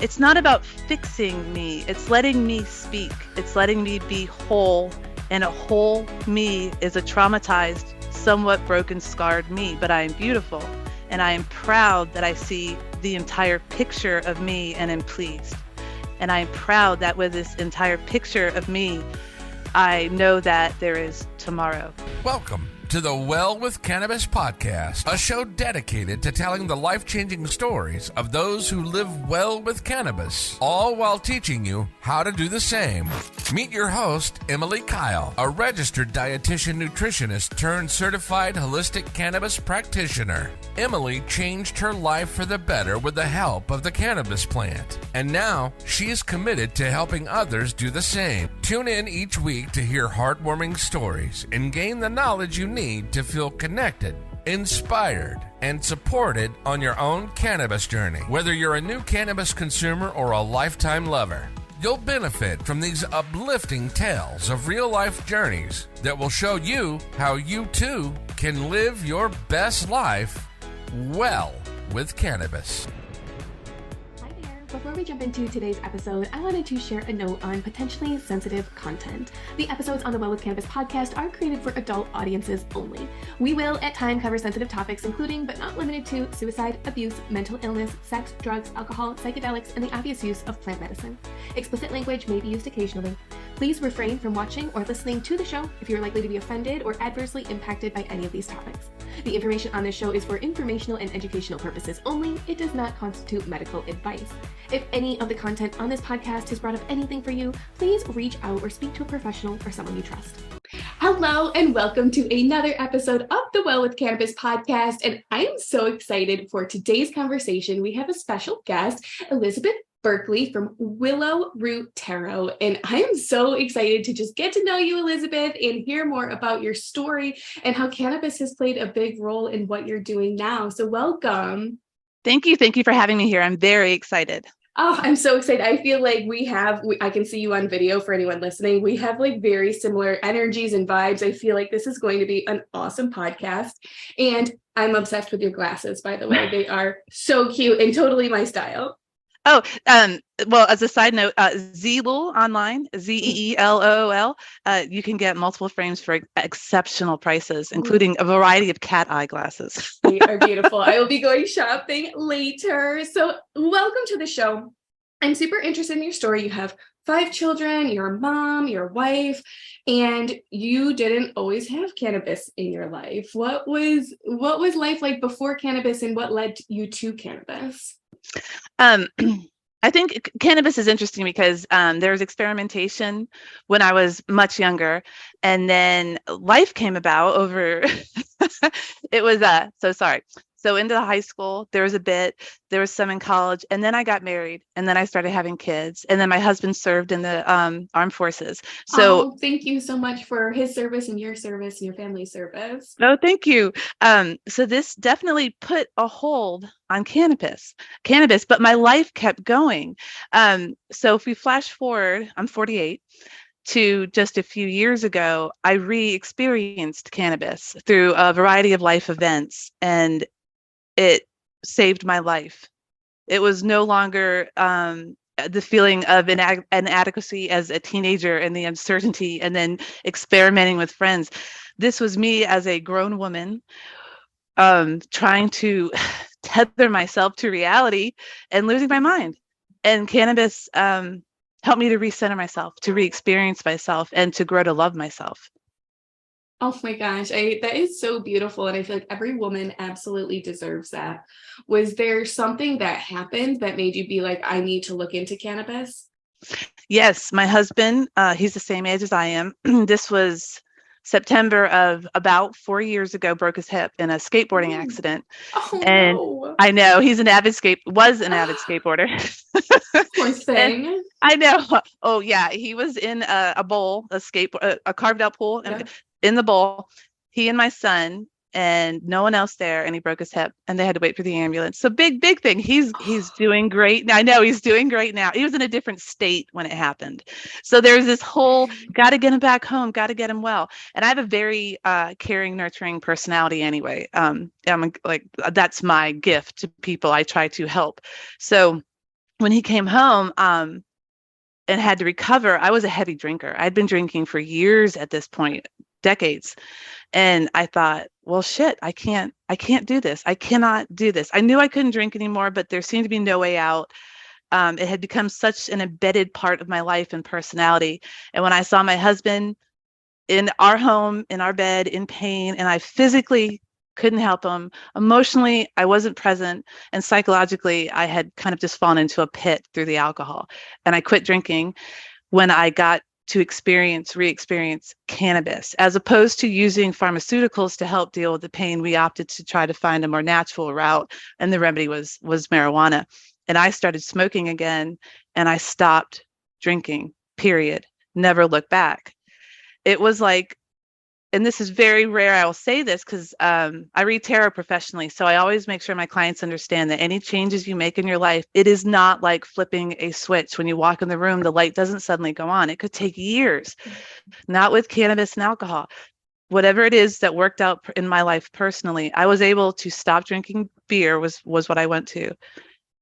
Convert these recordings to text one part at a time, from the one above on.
It's not about fixing me. It's letting me speak. It's letting me be whole. And a whole me is a traumatized, somewhat broken, scarred me, but I am beautiful. And I am proud that I see the entire picture of me and am pleased. And I am proud that with this entire picture of me, I know that there is tomorrow. Welcome to the Well with Cannabis podcast, a show dedicated to telling the life-changing stories of those who live well with cannabis, all while teaching you how to do the same. Meet your host, Emily Kyle, a registered dietitian nutritionist turned certified holistic cannabis practitioner. Emily changed her life for the better with the help of the cannabis plant, and now she is committed to helping others do the same. Tune in each week to hear heartwarming stories and gain the knowledge you need to feel connected, inspired, and supported on your own cannabis journey. Whether you're a new cannabis consumer or a lifetime lover, you'll benefit from these uplifting tales of real-life journeys that will show you how you too can live your best life well with cannabis. Before we jump into today's episode, I wanted to share a note on potentially sensitive content. The episodes on the Well with Cannabis podcast are created for adult audiences only. We will at times cover sensitive topics including, but not limited to, suicide, abuse, mental illness, sex, drugs, alcohol, psychedelics, and the obvious use of plant medicine. Explicit language may be used occasionally. Please refrain from watching or listening to the show if you're likely to be offended or adversely impacted by any of these topics. The information on this show is for informational and educational purposes only. It does not constitute medical advice. If any of the content on this podcast has brought up anything for you, please reach out or speak to a professional or someone you trust. Hello and welcome to another episode of the Well with Cannabis podcast. And I am so excited for today's conversation. We have a special guest, Elizabeth Burckley from Willow Root Tarot. And I am so excited to just get to know you, Elizabeth, and hear more about your story and how cannabis has played a big role in what you're doing now. So welcome. Thank you. Thank you for having me here. I'm very excited. Oh, I'm so excited. I feel like I can see you on video for anyone listening. We have like very similar energies and vibes. I feel like this is going to be an awesome podcast. And I'm obsessed with your glasses, by the way. They are so cute and totally my style. Oh, well, as a side note, Zeelool online, Zeelool, you can get multiple frames for exceptional prices, including a variety of cat eye glasses. They are beautiful. I will be going shopping later. So welcome to the show. I'm super interested in your story. You have 5 children, you're a mom, you're a wife, and you didn't always have cannabis in your life. What was life like before cannabis and what led you to cannabis? I think cannabis is interesting because there was experimentation when I was much younger, and then life came about over. It was So into the high school, there was some in college, and then I got married, and then I started having kids, and then my husband served in the armed forces. So thank you so much for his service and your family's service. No, thank you. So this definitely put a hold on cannabis, but my life kept going. So if we flash forward, I'm 48. To just a few years ago, I re-experienced cannabis through a variety of life events, and it saved my life. It was no longer the feeling of inadequacy as a teenager and the uncertainty and then experimenting with friends. This was me as a grown woman trying to tether myself to reality and losing my mind. And cannabis helped me to recenter myself, to re-experience myself, and to grow to love myself. Oh my gosh, that is so beautiful. And I feel like every woman absolutely deserves that. Was there something that happened that made you be like, I need to look into cannabis? Yes, my husband, he's the same age as I am. This was September of about 4 years ago, broke his hip in a skateboarding accident. Oh, and no. I know was an avid skateboarder. Poor thing. And I know. Oh yeah. He was in a bowl, a carved out pool, and in the bowl, he and my son, and no one else there, and he broke his hip, and they had to wait for the ambulance. So big thing. He's doing great. I know he's doing great now. He was in a different state when it happened. So there's this whole, got to get him back home, got to get him well. And I have a very caring, nurturing personality anyway. I'm like, that's my gift to people. I try to help. So when he came home, and had to recover, I was a heavy drinker. I'd been drinking for years at this point, decades. And I thought, well, shit, I can't do this. I cannot do this. I knew I couldn't drink anymore, but there seemed to be no way out. It had become such an embedded part of my life and personality. And when I saw my husband in our home, in our bed, in pain, and I physically couldn't help him, emotionally, I wasn't present, and psychologically, I had kind of just fallen into a pit through the alcohol. And I quit drinking when I got to re-experience cannabis. As opposed to using pharmaceuticals to help deal with the pain, we opted to try to find a more natural route, and the remedy was marijuana. And I started smoking again, and I stopped drinking, period. Never looked back. It was like, and this is very rare, I will say this because I read tarot professionally. So I always make sure my clients understand that any changes you make in your life, it is not like flipping a switch. When you walk in the room, the light doesn't suddenly go on. It could take years, not with cannabis and alcohol. Whatever it is that worked out in my life personally, I was able to stop drinking beer was what I went to,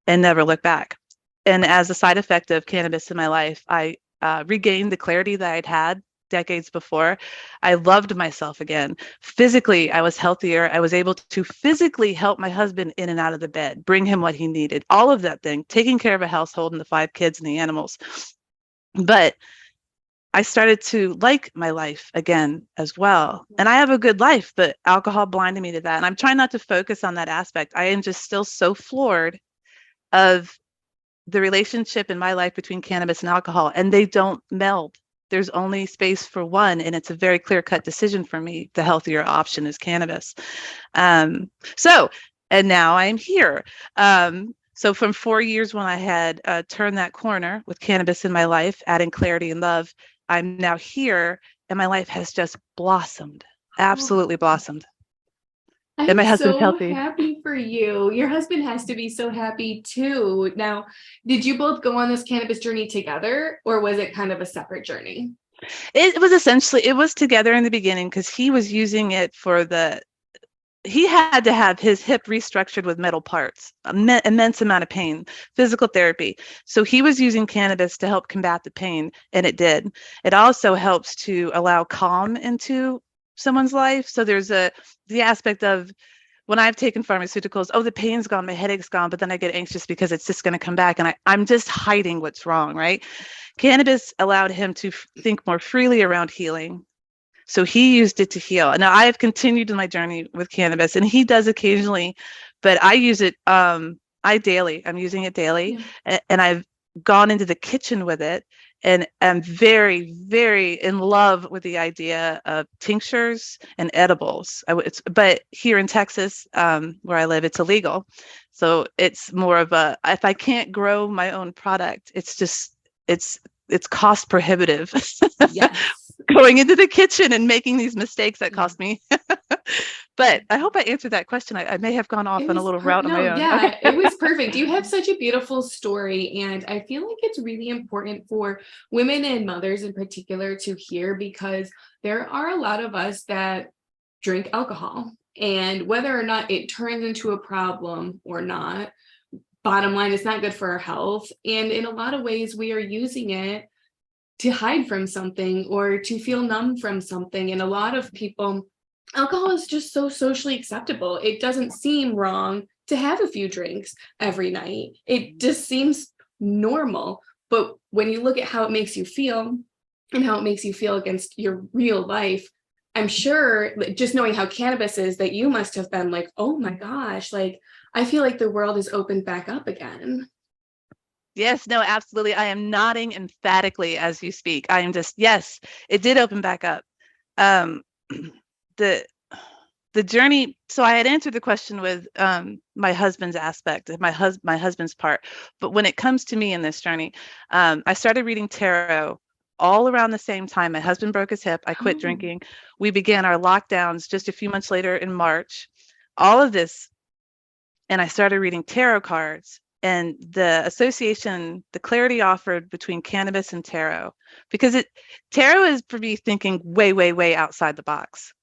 and never look back. And as a side effect of cannabis in my life, I regained the clarity that I'd had decades before. I loved myself again. Physically, I was healthier. I was able to physically help my husband in and out of the bed, bring him what he needed, all of that thing, taking care of a household and the 5 kids and the animals. But I started to like my life again as well. And I have a good life, but alcohol blinded me to that. And I'm trying not to focus on that aspect. I am just still so floored of the relationship in my life between cannabis and alcohol, and they don't meld. There's only space for one, and it's a very clear-cut decision for me. The healthier option is cannabis. And now I'm here. So from 4 years when I had turned that corner with cannabis in my life, adding clarity and love, I'm now here, and my life has just blossomed, absolutely blossomed. And my I'm husband's so healthy. happy for you. Your husband has to be so happy too. Now, did you both go on this cannabis journey together, or was it kind of a separate journey? It was together in the beginning because he was using it he had to have his hip restructured with metal parts, immense amount of pain, physical therapy. So he was using cannabis to help combat the pain, and it did. It also helps to allow calm into someone's life. So there's the aspect of, when I've taken pharmaceuticals, the pain's gone, my headache's gone, but then I get anxious because it's just going to come back, and I'm just hiding what's wrong, right? Cannabis allowed him to think more freely around healing. So he used it to heal. Now I have continued in my journey with cannabis, and he does occasionally, but I use it daily. I'm using it daily. Yeah. And I've gone into the kitchen with it, and I'm very, very in love with the idea of tinctures and edibles. But here in Texas, where I live, it's illegal. So it's more of if I can't grow my own product, it's cost prohibitive. Yes. Going into the kitchen and making these mistakes that cost me. But I hope I answered that question. I may have gone off on a little route on my own. Yeah, okay. It was perfect. You have such a beautiful story, and I feel like it's really important for women and mothers in particular to hear, because there are a lot of us that drink alcohol, and whether or not it turns into a problem or not, bottom line, it's not good for our health. And in a lot of ways, we are using it to hide from something or to feel numb from something. And a lot of people, alcohol is just so socially acceptable. It doesn't seem wrong to have a few drinks every night. It just seems normal. But when you look at how it makes you feel and how it makes you feel against your real life, I'm sure just knowing how cannabis is, that you must have been like, oh my gosh, like, I feel like the world is opened back up again. Yes, no, absolutely. I am nodding emphatically as you speak. I am just, yes, it did open back up. The journey. So I had answered the question with my husband's aspect, my husband's part. But when it comes to me in this journey, I started reading tarot all around the same time. My husband broke his hip. I quit drinking. We began our lockdowns just a few months later in March. All of this, and I started reading tarot cards. And the association, the clarity offered between cannabis and tarot, because tarot is for me thinking way, way, way outside the box,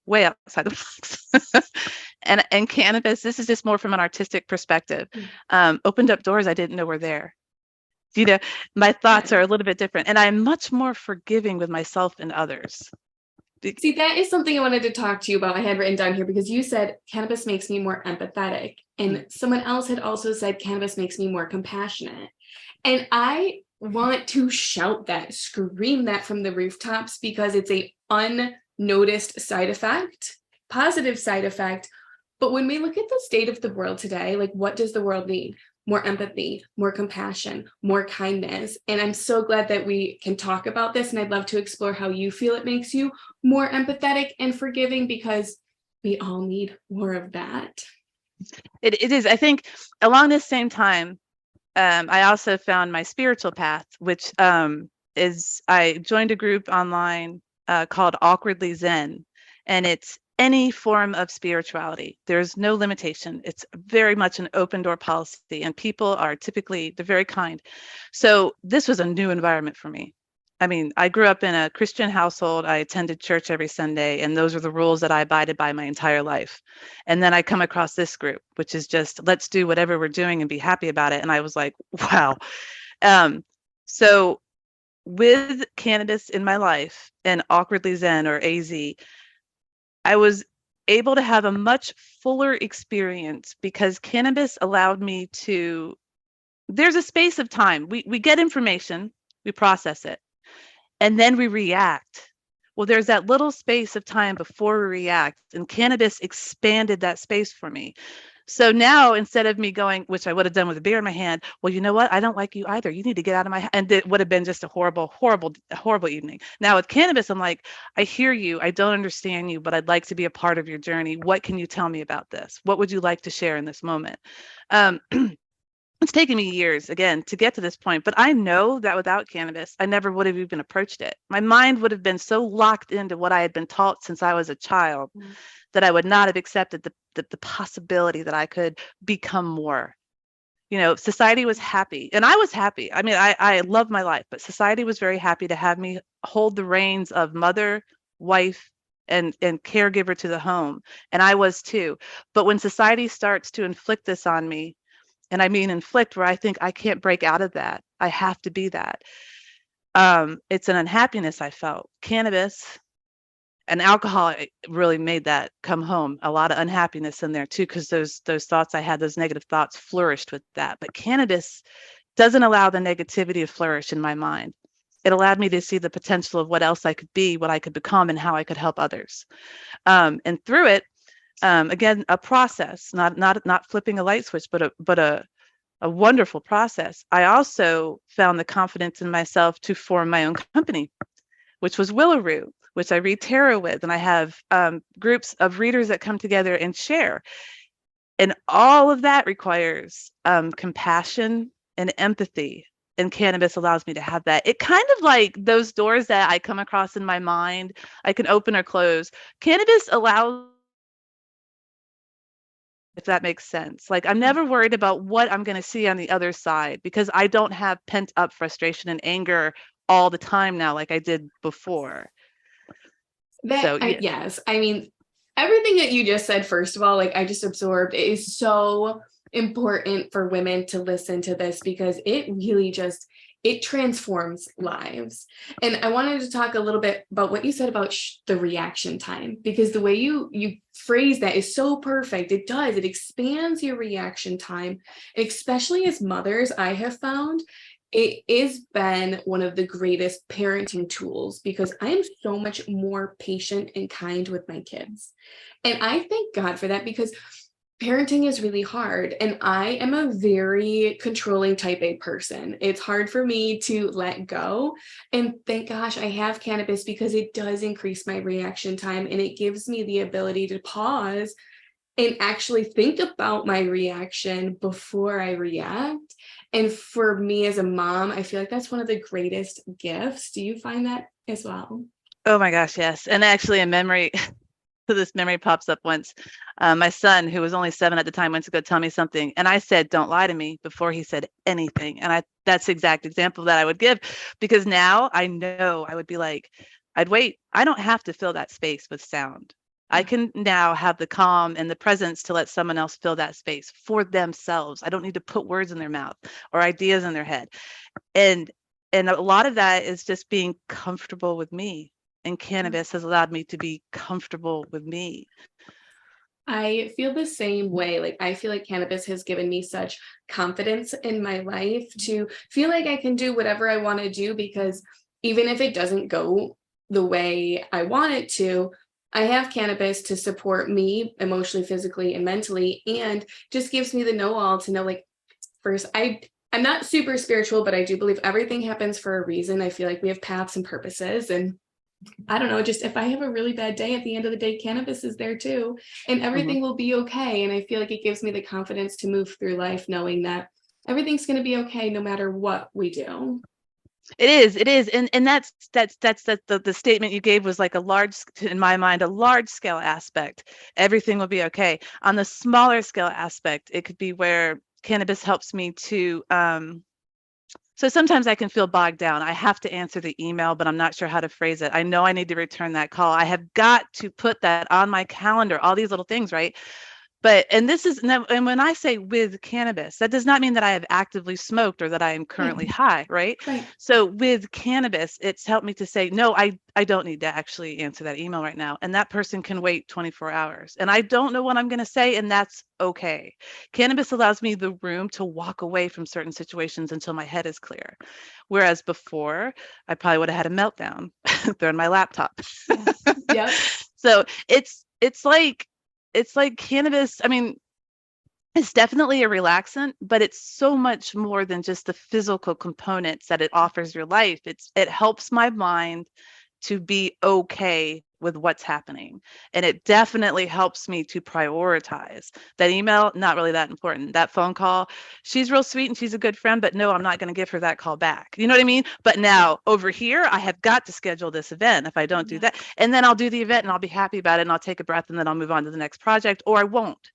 and cannabis, this is just more from an artistic perspective, opened up doors I didn't know were there. My thoughts Yeah. are a little bit different, and I'm much more forgiving with myself and others. See, that is something I wanted to talk to you about. I had written down here because you said cannabis makes me more empathetic. And someone else had also said cannabis makes me more compassionate. And I want to shout that, scream that from the rooftops because it's a unnoticed side effect, positive side effect. But when we look at the state of the world today, like what does the world need? More empathy, more compassion, more kindness. And I'm so glad that we can talk about this. And I'd love to explore how you feel it makes you more empathetic and forgiving, because we all need more of that. It is. I think along this same time, I also found my spiritual path, which is I joined a group online called Awkwardly Zen, and it's any form of spirituality. There's no limitation. It's very much an open door policy, and people are typically, they're very kind. So this was a new environment for me. I mean, I grew up in a Christian household. I attended church every Sunday, and those are the rules that I abided by my entire life. And then I come across this group, which is just, let's do whatever we're doing and be happy about it. And I was like, wow. So with cannabis in my life and Awkwardly Zen, or AZ, I was able to have a much fuller experience because cannabis allowed me to, there's a space of time. We get information, we process it, and then we react. Well, there's that little space of time before we react, and cannabis expanded that space for me. So now, instead of me going, which I would have done with a beer in my hand, well, you know what? I don't like you either. You need to get out of my, and it would have been just a horrible, horrible, horrible evening. Now with cannabis, I'm like, I hear you. I don't understand you, but I'd like to be a part of your journey. What can you tell me about this? What would you like to share in this moment? It's taken me years, again, to get to this point, but I know that without cannabis, I never would have even approached it. My mind would have been so locked into what I had been taught since I was a child that I would not have accepted the possibility that I could become more. Society was happy, and I was happy. I mean, I love my life, but society was very happy to have me hold the reins of mother, wife, and caregiver to the home, and I was too. But when society starts to inflict this on me, and I mean inflict, where I think I can't break out of that, I have to be that. It's an unhappiness I felt. Cannabis and alcohol really made that come home. A lot of unhappiness in there too, because those thoughts I had, those negative thoughts, flourished with that. But cannabis doesn't allow the negativity to flourish in my mind. It allowed me to see the potential of what else I could be, what I could become, and how I could help others. And through it, again, a process, not flipping a light switch, but a wonderful process. I also found the confidence in myself to form my own company, which was Willow Root, which I read tarot with, and I have groups of readers that come together and share. And all of that requires compassion and empathy. And cannabis allows me to have that. It kind of like those doors that I come across in my mind, I can open or close. Cannabis allows, if that makes sense. Like, I'm never worried about what I'm going to see on the other side, because I don't have pent up frustration and anger all the time now like I did before. Yes. I mean, everything that you just said, first of all, like I just absorbed, it is so important for women to listen to this, because it really just, it transforms lives. And I wanted to talk a little bit about what you said about the reaction time, because the way you phrase that is so perfect. It does, it expands your reaction time, especially as mothers. I have found it has been one of the greatest parenting tools, because I am so much more patient and kind with my kids. And I thank God for that, because parenting is really hard. And I am a very controlling type A person. It's hard for me to let go. And thank gosh I have cannabis, because it does increase my reaction time, and it gives me the ability to pause and actually think about my reaction before I react. And for me as a mom, I feel like that's one of the greatest gifts. Do you find that as well? Oh my gosh, yes. And actually a memory, so this memory pops up once. My son, who was only 7 at the time, went to go tell me something. And I said, don't lie to me, before he said anything. And that's the exact example that I would give, because now I know I would be like, I'd wait. I don't have to fill that space with sound. I can now have the calm and the presence to let someone else fill that space for themselves. I don't need to put words in their mouth or ideas in their head. And a lot of that is just being comfortable with me. And cannabis has allowed me to be comfortable with me. I feel the same way. Like, I feel like cannabis has given me such confidence in my life to feel like I can do whatever I want to do, because even if it doesn't go the way I want it to, I have cannabis to support me emotionally, physically, and mentally, and just gives me the know-all to know, like, first, I'm not super spiritual, but I do believe everything happens for a reason. I feel like we have paths and purposes, and I don't know, just if I have a really bad day, at the end of the day, cannabis is there too, and everything will be okay. And I feel like it gives me the confidence to move through life knowing that everything's going to be okay no matter what we do. It is. And that's the statement you gave was like in my mind, a large scale aspect. Everything will be okay. On the smaller scale aspect, it could be where cannabis helps me to, so sometimes I can feel bogged down. I have to answer the email, but I'm not sure how to phrase it. I know I need to return that call. I have got to put that on my calendar, all these little things, right? And when I say with cannabis, that does not mean that I have actively smoked or that I am currently high, right? Right. So with cannabis, it's helped me to say, no, I don't need to actually answer that email right now. And that person can wait 24 hours. And I don't know what I'm going to say, and that's okay. Cannabis allows me the room to walk away from certain situations until my head is clear. Whereas before, I probably would have had a meltdown, throwing my laptop. Yep. So it's like cannabis. I mean, it's definitely a relaxant, but it's so much more than just the physical components that it offers your life. It helps my mind to be okay with what's happening. And it definitely helps me to prioritize. That email, not really that important. That phone call, she's real sweet and she's a good friend, but no, I'm not going to give her that call back. You know what I mean? But now over here, I have got to schedule this event. If I don't do that, and then I'll do the event and I'll be happy about it and I'll take a breath and then I'll move on to the next project, or I won't.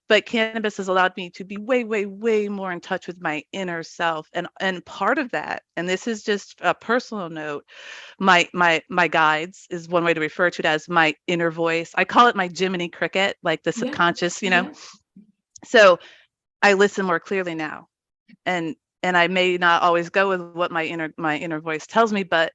But cannabis has allowed me to be way, way, way more in touch with my inner self. And part of that, and this is just a personal note, my guides is one way to refer to it, as my inner voice. I call it my Jiminy Cricket, like the subconscious, you know. So I listen more clearly now. And I may not always go with what my inner voice tells me, but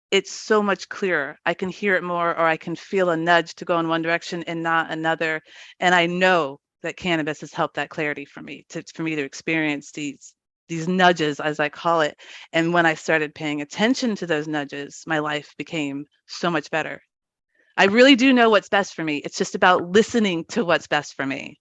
it's so much clearer. I can hear it more, or I can feel a nudge to go in one direction and not another. And I know that cannabis has helped that clarity for me to experience these nudges, as I call it. And when I started paying attention to those nudges, my life became so much better. I really do know what's best for me. It's just about listening to what's best for me.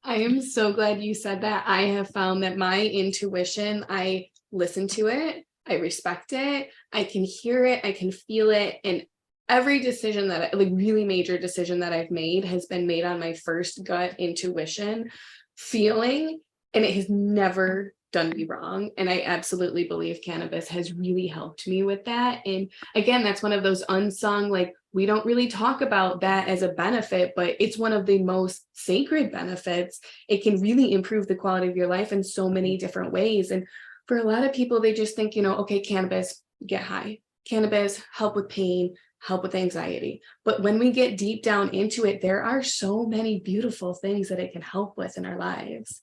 I am so glad you said that. I have found that my intuition, I listen to it, I respect it, I can hear it, I can feel it. And every decision really major decision that I've made has been made on my first gut intuition feeling, and it has never done me wrong. And I absolutely believe cannabis has really helped me with that. And again, that's one of those unsung, like, we don't really talk about that as a benefit, but it's one of the most sacred benefits. It can really improve the quality of your life in so many different ways. And for a lot of people, they just think, okay, cannabis, get high. Cannabis, help with pain, help with anxiety. But when we get deep down into it, there are so many beautiful things that it can help with in our lives.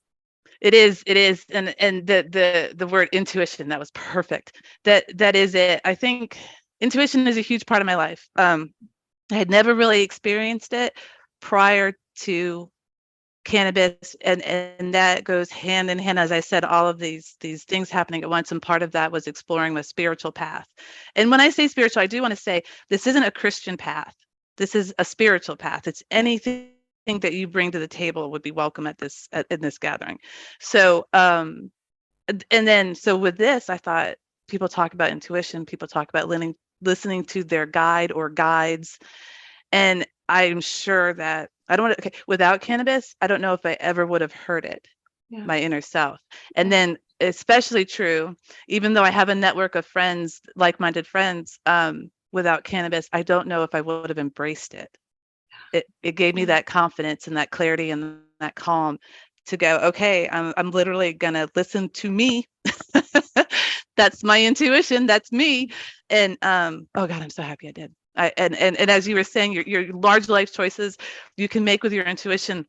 It is. And the word intuition, that was perfect. That is it. I think intuition is a huge part of my life. I had never really experienced it prior to cannabis, and that goes hand in hand. As I said, all of these things happening at once, and part of that was exploring the spiritual path. And when I say spiritual, I do want to say this isn't a Christian path. This is a spiritual path. It's anything that you bring to the table would be welcome in this gathering. So so with this, I thought, people talk about intuition, people talk about listening to their guide or guides, and I'm sure that without cannabis, I don't know if I ever would have heard it, my inner self. And then especially true, even though I have a network of friends, like-minded friends, without cannabis, I don't know if I would have embraced it. It gave me that confidence and that clarity and that calm to go, okay, I'm literally going to listen to me. That's my intuition. That's me. And, oh God, I'm so happy I did. And as you were saying, your large life choices you can make with your intuition,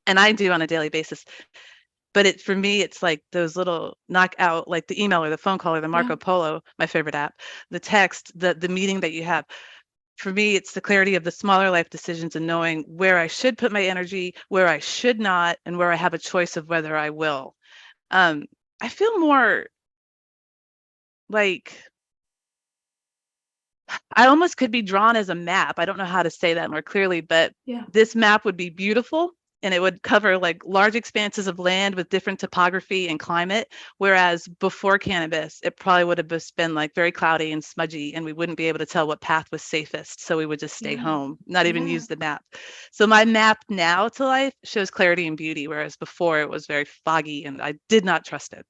and I do on a daily basis. But for me, it's like those little knockout, like the email or the phone call or the Marco Polo, my favorite app, the text, the meeting that you have. For me, it's the clarity of the smaller life decisions and knowing where I should put my energy, where I should not, and where I have a choice of whether I will. I feel more like I almost could be drawn as a map. I don't know how to say that more clearly, but this map would be beautiful and it would cover like large expanses of land with different topography and climate. Whereas before cannabis, it probably would have just been like very cloudy and smudgy, and we wouldn't be able to tell what path was safest. So we would just stay home, not even use the map. So my map now to life shows clarity and beauty, whereas before it was very foggy and I did not trust it.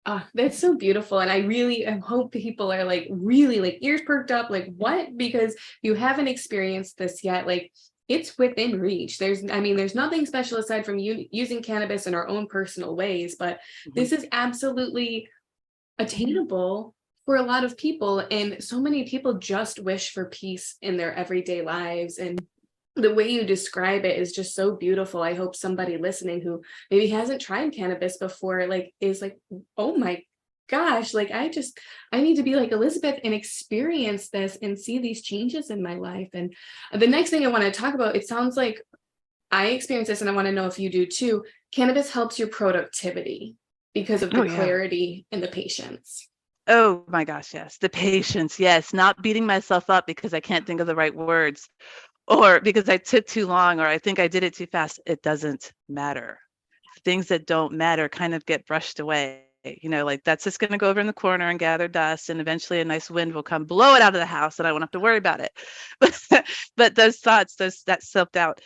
Oh, that's so beautiful. And I really hope people are like really like ears perked up, like what? Because you haven't experienced this yet. Like it's within reach. There's nothing special aside from you using cannabis in our own personal ways, but this is absolutely attainable for a lot of people. And so many people just wish for peace in their everyday lives. And the way you describe it is just so beautiful. I hope somebody listening who maybe hasn't tried cannabis before, like, is like, oh my gosh, like, I need to be like Elizabeth and experience this and see these changes in my life. And the next thing I want to talk about, it sounds like I experience this and I want to know if you do too. Cannabis helps your productivity because of the clarity and the patience. Oh my gosh, yes. The patience, yes. Not beating myself up because I can't think of the right words, or because I took too long, or I think I did it too fast. It doesn't matter. Things that don't matter kind of get brushed away. Like that's just going to go over in the corner and gather dust, and eventually a nice wind will come, blow it out of the house, and I won't have to worry about it. But those thoughts, that self-doubt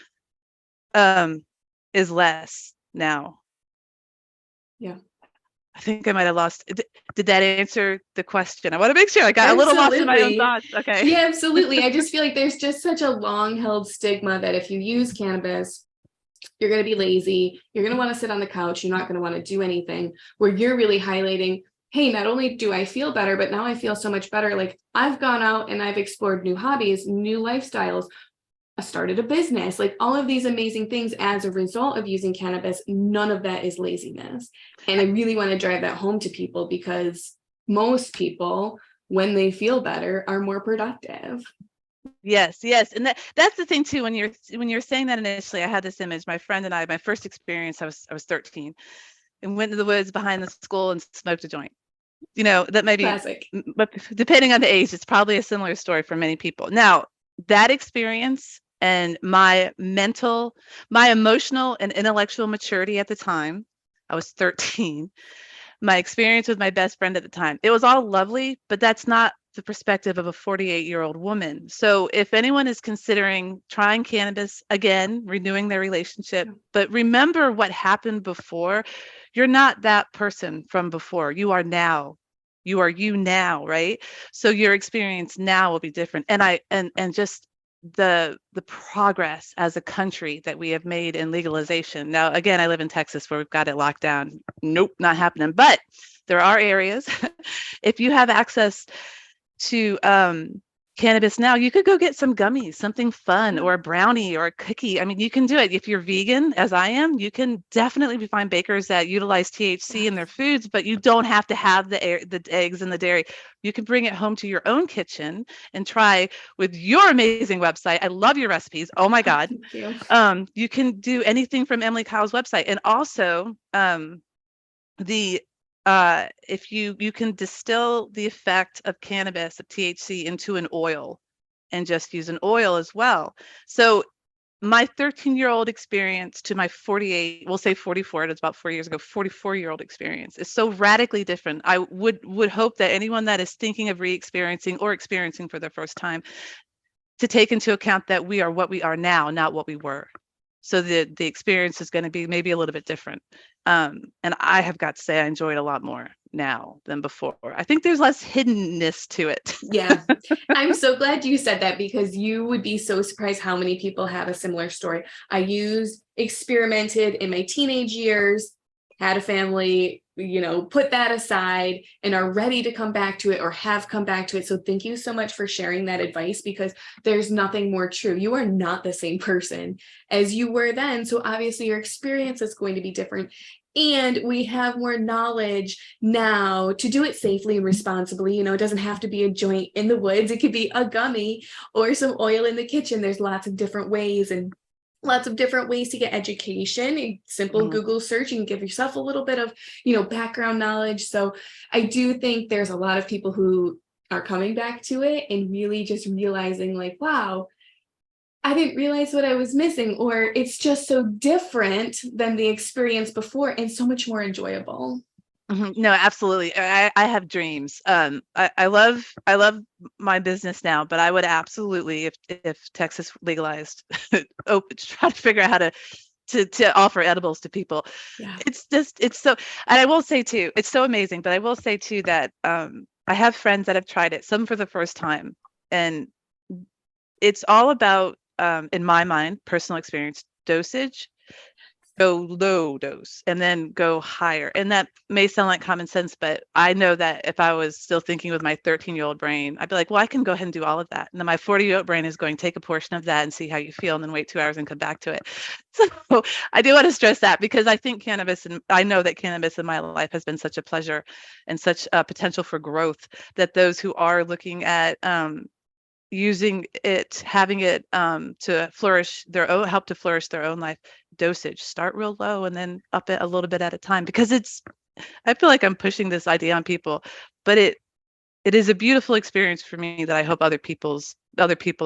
is less now. Yeah. I think I might have lost. Did that answer the question? I want to make sure I got a little lost in my own thoughts. Okay. Yeah, absolutely. I just feel like there's just such a long held stigma that if you use cannabis, you're going to be lazy. You're going to want to sit on the couch. You're not going to want to do anything, where you're really highlighting, hey, not only do I feel better, but now I feel so much better. Like I've gone out and I've explored new hobbies, new lifestyles. I started a business, like all of these amazing things as a result of using cannabis. None of that is laziness. And I really want to drive that home to people, because most people, when they feel better, are more productive. Yes. And that's the thing too. When you're saying that initially, I had this image. My friend and I, my first experience, I was 13 and went to the woods behind the school and smoked a joint. That may be classic, but depending on the age, it's probably a similar story for many people. Now, that experience and my emotional and intellectual maturity at the time, I was 13, my experience with my best friend at the time, it was all lovely, but that's not the perspective of a 48-year-old woman. So if anyone is considering trying cannabis again, renewing their relationship, but remember what happened before. You're not that person from before. You are now. You are you now, right? So your experience now will be different. And just the progress as a country that we have made in legalization. Now, again, I live in Texas where we've got it locked down. Nope, not happening. But there are areas, if you have access to cannabis now, you could go get some gummies, something fun, or a brownie or a cookie. I mean, you can do it. If you're vegan, as I am, you can definitely find bakers that utilize THC in their foods, but you don't have to have the eggs and the dairy. You can bring it home to your own kitchen and try with your amazing website. I love your recipes. Oh my God. Thank you. You can do anything from Emily Kyle's website. And also if you can distill the effect of cannabis, of THC, into an oil and just use an oil as well. So my 13-year-old experience to my 48, we'll say 44, it was about 4 years ago, 44-year-old experience is so radically different. I would hope that anyone that is thinking of re-experiencing or experiencing for the first time to take into account that we are what we are now, not what we were. So the experience is going to be maybe a little bit different. And I have got to say, I enjoy it a lot more now than before. I think there's less hiddenness to it. Yeah. I'm so glad you said that, because you would be so surprised how many people have a similar story. I experimented in my teenage years, had a family, put that aside and are ready to come back to it or have come back to it. So thank you so much for sharing that advice, because there's nothing more true. You are not the same person as you were then. So obviously your experience is going to be different. And we have more knowledge now to do it safely and responsibly. It doesn't have to be a joint in the woods. It could be a gummy or some oil in the kitchen. There's lots of different ways to get education. A simple Google search, you can give yourself a little bit of, background knowledge. So I do think there's a lot of people who are coming back to it and really just realizing like, wow, I didn't realize what I was missing, or it's just so different than the experience before and so much more enjoyable. No, absolutely. I have dreams. I love my business now, but I would absolutely, if Texas legalized, try to figure out how to offer edibles to people. Yeah. It's so, and I will say too, it's so amazing, but I will say too that I have friends that have tried it, some for the first time, and it's all about, in my mind, personal experience, dosage. Go low dose and then go higher. And that may sound like common sense, but I know that if I was still thinking with my 13-year-old brain, I'd be like, well, I can go ahead and do all of that. And then my 40-year-old brain is going to take a portion of that and see how you feel and then wait 2 hours and come back to it. So I do want to stress that, because I think cannabis, and I know that cannabis in my life has been such a pleasure and such a potential for growth, that those who are looking at using it, having it to flourish their own, help to flourish their own life, dosage, start real low and then up it a little bit at a time, because I feel like I'm pushing this idea on people, but it is a beautiful experience for me that I hope other people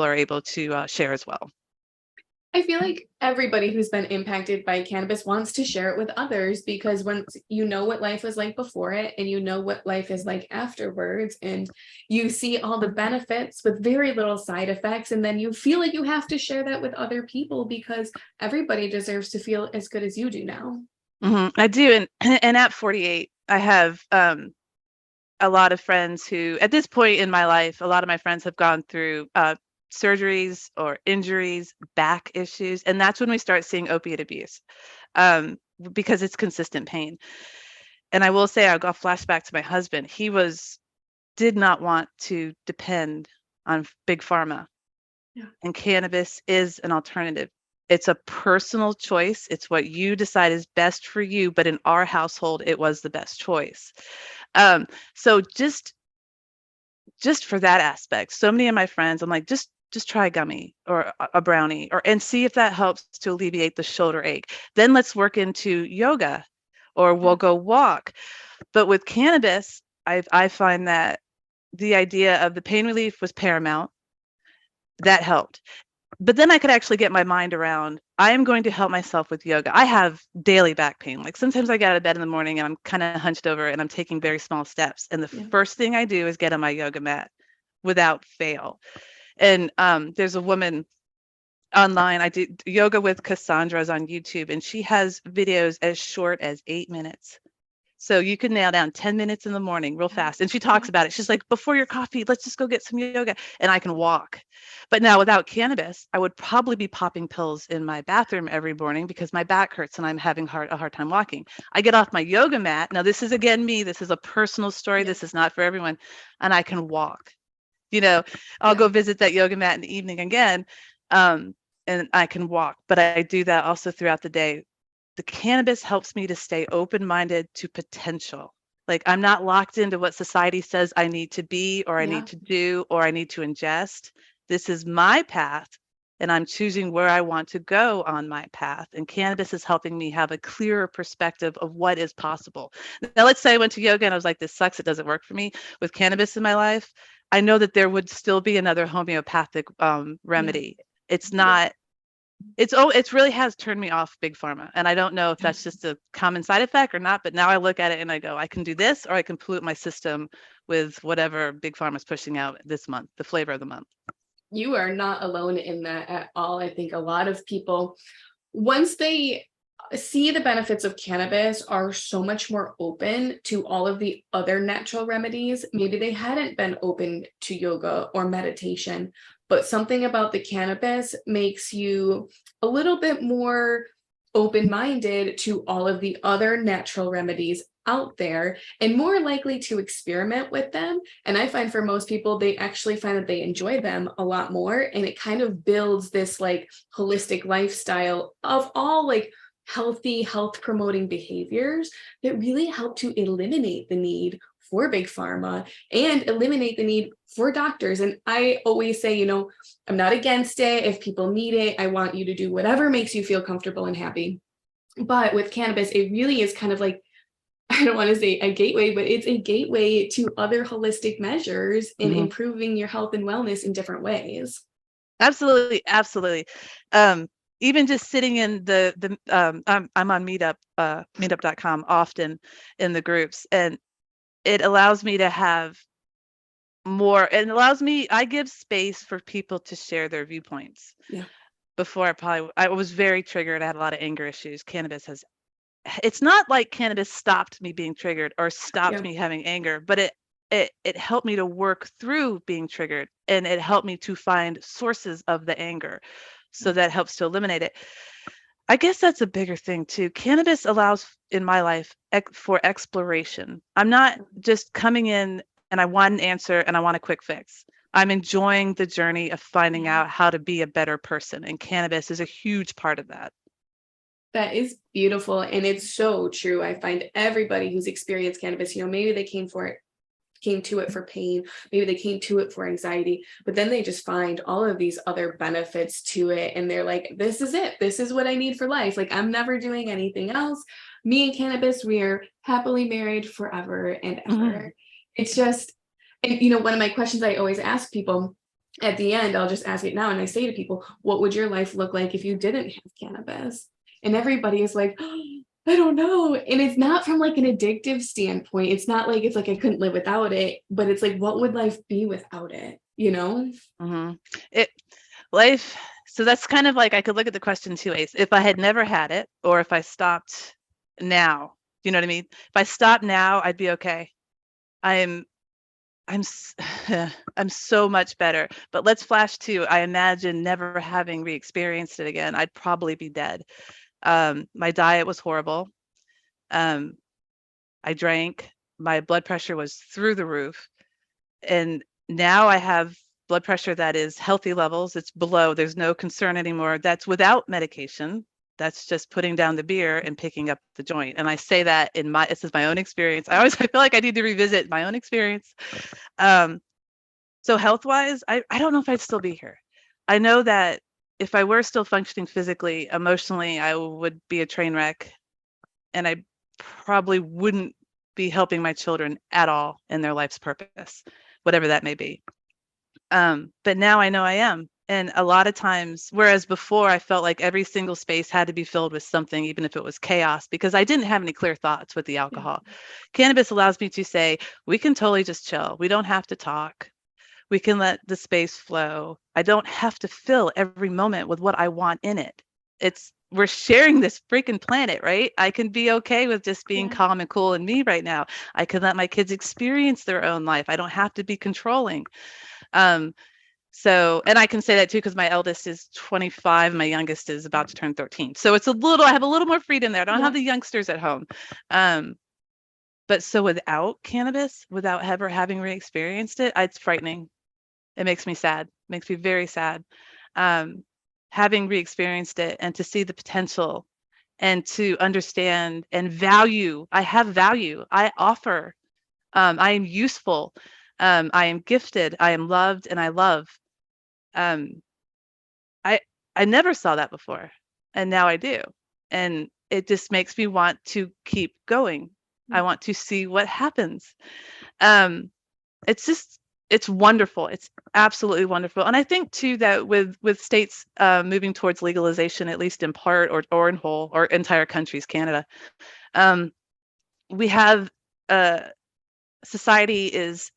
are able to share as well. I feel like everybody who's been impacted by cannabis wants to share it with others, because once you know what life was like before it and you know what life is like afterwards, and you see all the benefits with very little side effects, and then you feel like you have to share that with other people, because everybody deserves to feel as good as you do now. I do. And at 48, I have a lot of friends who, at this point in my life, a lot of my friends have gone through surgeries or injuries, back issues. And that's when we start seeing opiate abuse, because it's consistent pain. And I will say, I'll go flashback to my husband. He did not want to depend on big pharma. Yeah. And cannabis is an alternative. It's a personal choice. It's what you decide is best for you. But in our household, it was the best choice. So just for that aspect, so many of my friends, I'm like, just try a gummy or a brownie, and see if that helps to alleviate the shoulder ache. Then let's work into yoga, or we'll go walk. But with cannabis, I find that the idea of the pain relief was paramount. That helped. But then I could actually get my mind around, I am going to help myself with yoga. I have daily back pain. Like sometimes I get out of bed in the morning and I'm kind of hunched over and I'm taking very small steps. And the first thing I do is get on my yoga mat without fail. And there's a woman online, I do yoga with Cassandra's on YouTube, and she has videos as short as 8 minutes. So you can nail down 10 minutes in the morning real fast. And she talks about it. She's like, before your coffee, let's just go get some yoga. And I can walk. But now without cannabis, I would probably be popping pills in my bathroom every morning because my back hurts and I'm having a hard time walking. I get off my yoga mat. Now, this is again me. This is a personal story. This is not for everyone. And I can walk. I'll go visit that yoga mat in the evening again. And I can walk. But I do that also throughout the day. The cannabis helps me to stay open-minded to potential. Like I'm not locked into what society says I need to be, or I need to do, or I need to ingest. This is my path, and I'm choosing where I want to go on my path. And cannabis is helping me have a clearer perspective of what is possible. Now, let's say I went to yoga and I was like, this sucks. It doesn't work for me. With cannabis in my life, I know that there would still be another homeopathic remedy. It's not. It really has turned me off big pharma, and I don't know if that's just a common side effect or not, but now I look at it and I go, I can do this, or I can pollute my system with whatever big pharma is pushing out this month, the flavor of the month. You are not alone in that at all. I think a lot of people, once they see the benefits of cannabis, are so much more open to all of the other natural remedies. Maybe they hadn't been open to yoga or meditation, but something about the cannabis makes you a little bit more open-minded to all of the other natural remedies out there and more likely to experiment with them. And I find for most people, they actually find that they enjoy them a lot more. And it kind of builds this like holistic lifestyle of all like healthy, health promoting behaviors that really help to eliminate the need for big pharma and eliminate the need for doctors. And I always say, I'm not against it. If people need it, I want you to do whatever makes you feel comfortable and happy. But with cannabis, it really is kind of like, I don't want to say a gateway, but it's a gateway to other holistic measures in improving your health and wellness in different ways. Absolutely. Even just sitting in I'm on meetup.com often in the groups, and it allows me to have more, I give space for people to share their viewpoints. Yeah. Before I was very triggered. I had a lot of anger issues. It's not like cannabis stopped me being triggered or stopped me having anger, but it helped me to work through being triggered, and it helped me to find sources of the anger. So that helps to eliminate it. I guess that's a bigger thing too. Cannabis allows in my life for exploration. I'm not just coming in and I want an answer and I want a quick fix. I'm enjoying the journey of finding out how to be a better person. And cannabis is a huge part of that. That is beautiful. And it's so true. I find everybody who's experienced cannabis, maybe they came to it for pain, maybe they came to it for anxiety, but then they just find all of these other benefits to it. And they're like, this is it. This is what I need for life. Like, I'm never doing anything else. Me and cannabis, we are happily married forever and ever. It's just, and one of my questions I always ask people at the end, I'll just ask it now. And I say to people, what would your life look like if you didn't have cannabis? And everybody is like, I don't know. And it's not from like an addictive standpoint. It's not like, I couldn't live without it, but it's like, what would life be without it? Life. So that's kind of like, I could look at the question two ways. If I had never had it, or if I stopped now, you know what I mean? If I stopped now, I'd be okay. I'm so much better. But let's flash to, I imagine never having re-experienced it again. I'd probably be dead. My diet was horrible. I drank. My blood pressure was through the roof. And now I have blood pressure that is healthy levels. It's below. There's no concern anymore. That's without medication. That's just putting down the beer and picking up the joint. And I say that this is my own experience. I feel like I need to revisit my own experience. So health-wise, I don't know if I'd still be here. I know that if I were still functioning physically, emotionally, I would be a train wreck, and I probably wouldn't be helping my children at all in their life's purpose, whatever that may be. But now I know I am. And a lot of times, whereas before I felt like every single space had to be filled with something, even if it was chaos, because I didn't have any clear thoughts with the alcohol. Cannabis allows me to say, we can totally just chill. We don't have to talk. We can let the space flow. I don't have to fill every moment with what I want in it. We're sharing this freaking planet, right? I can be okay with just being calm and cool in me right now. I can let my kids experience their own life. I don't have to be controlling. So, and I can say that too, because my eldest is 25, my youngest is about to turn 13. So I have a little more freedom there. I don't have the youngsters at home. But so without cannabis, without ever having re-experienced it, it's frightening. It makes me sad, makes me very sad. Having re-experienced it and to see the potential and to understand and value. I have value. I offer. I am useful. I am gifted. I am loved, and I love. I never saw that before, and now I do. And it just makes me want to keep going. I want to see what happens. It's wonderful. It's absolutely wonderful. And I think too that with states moving towards legalization, at least in part or in whole, or entire countries, Canada, we have society is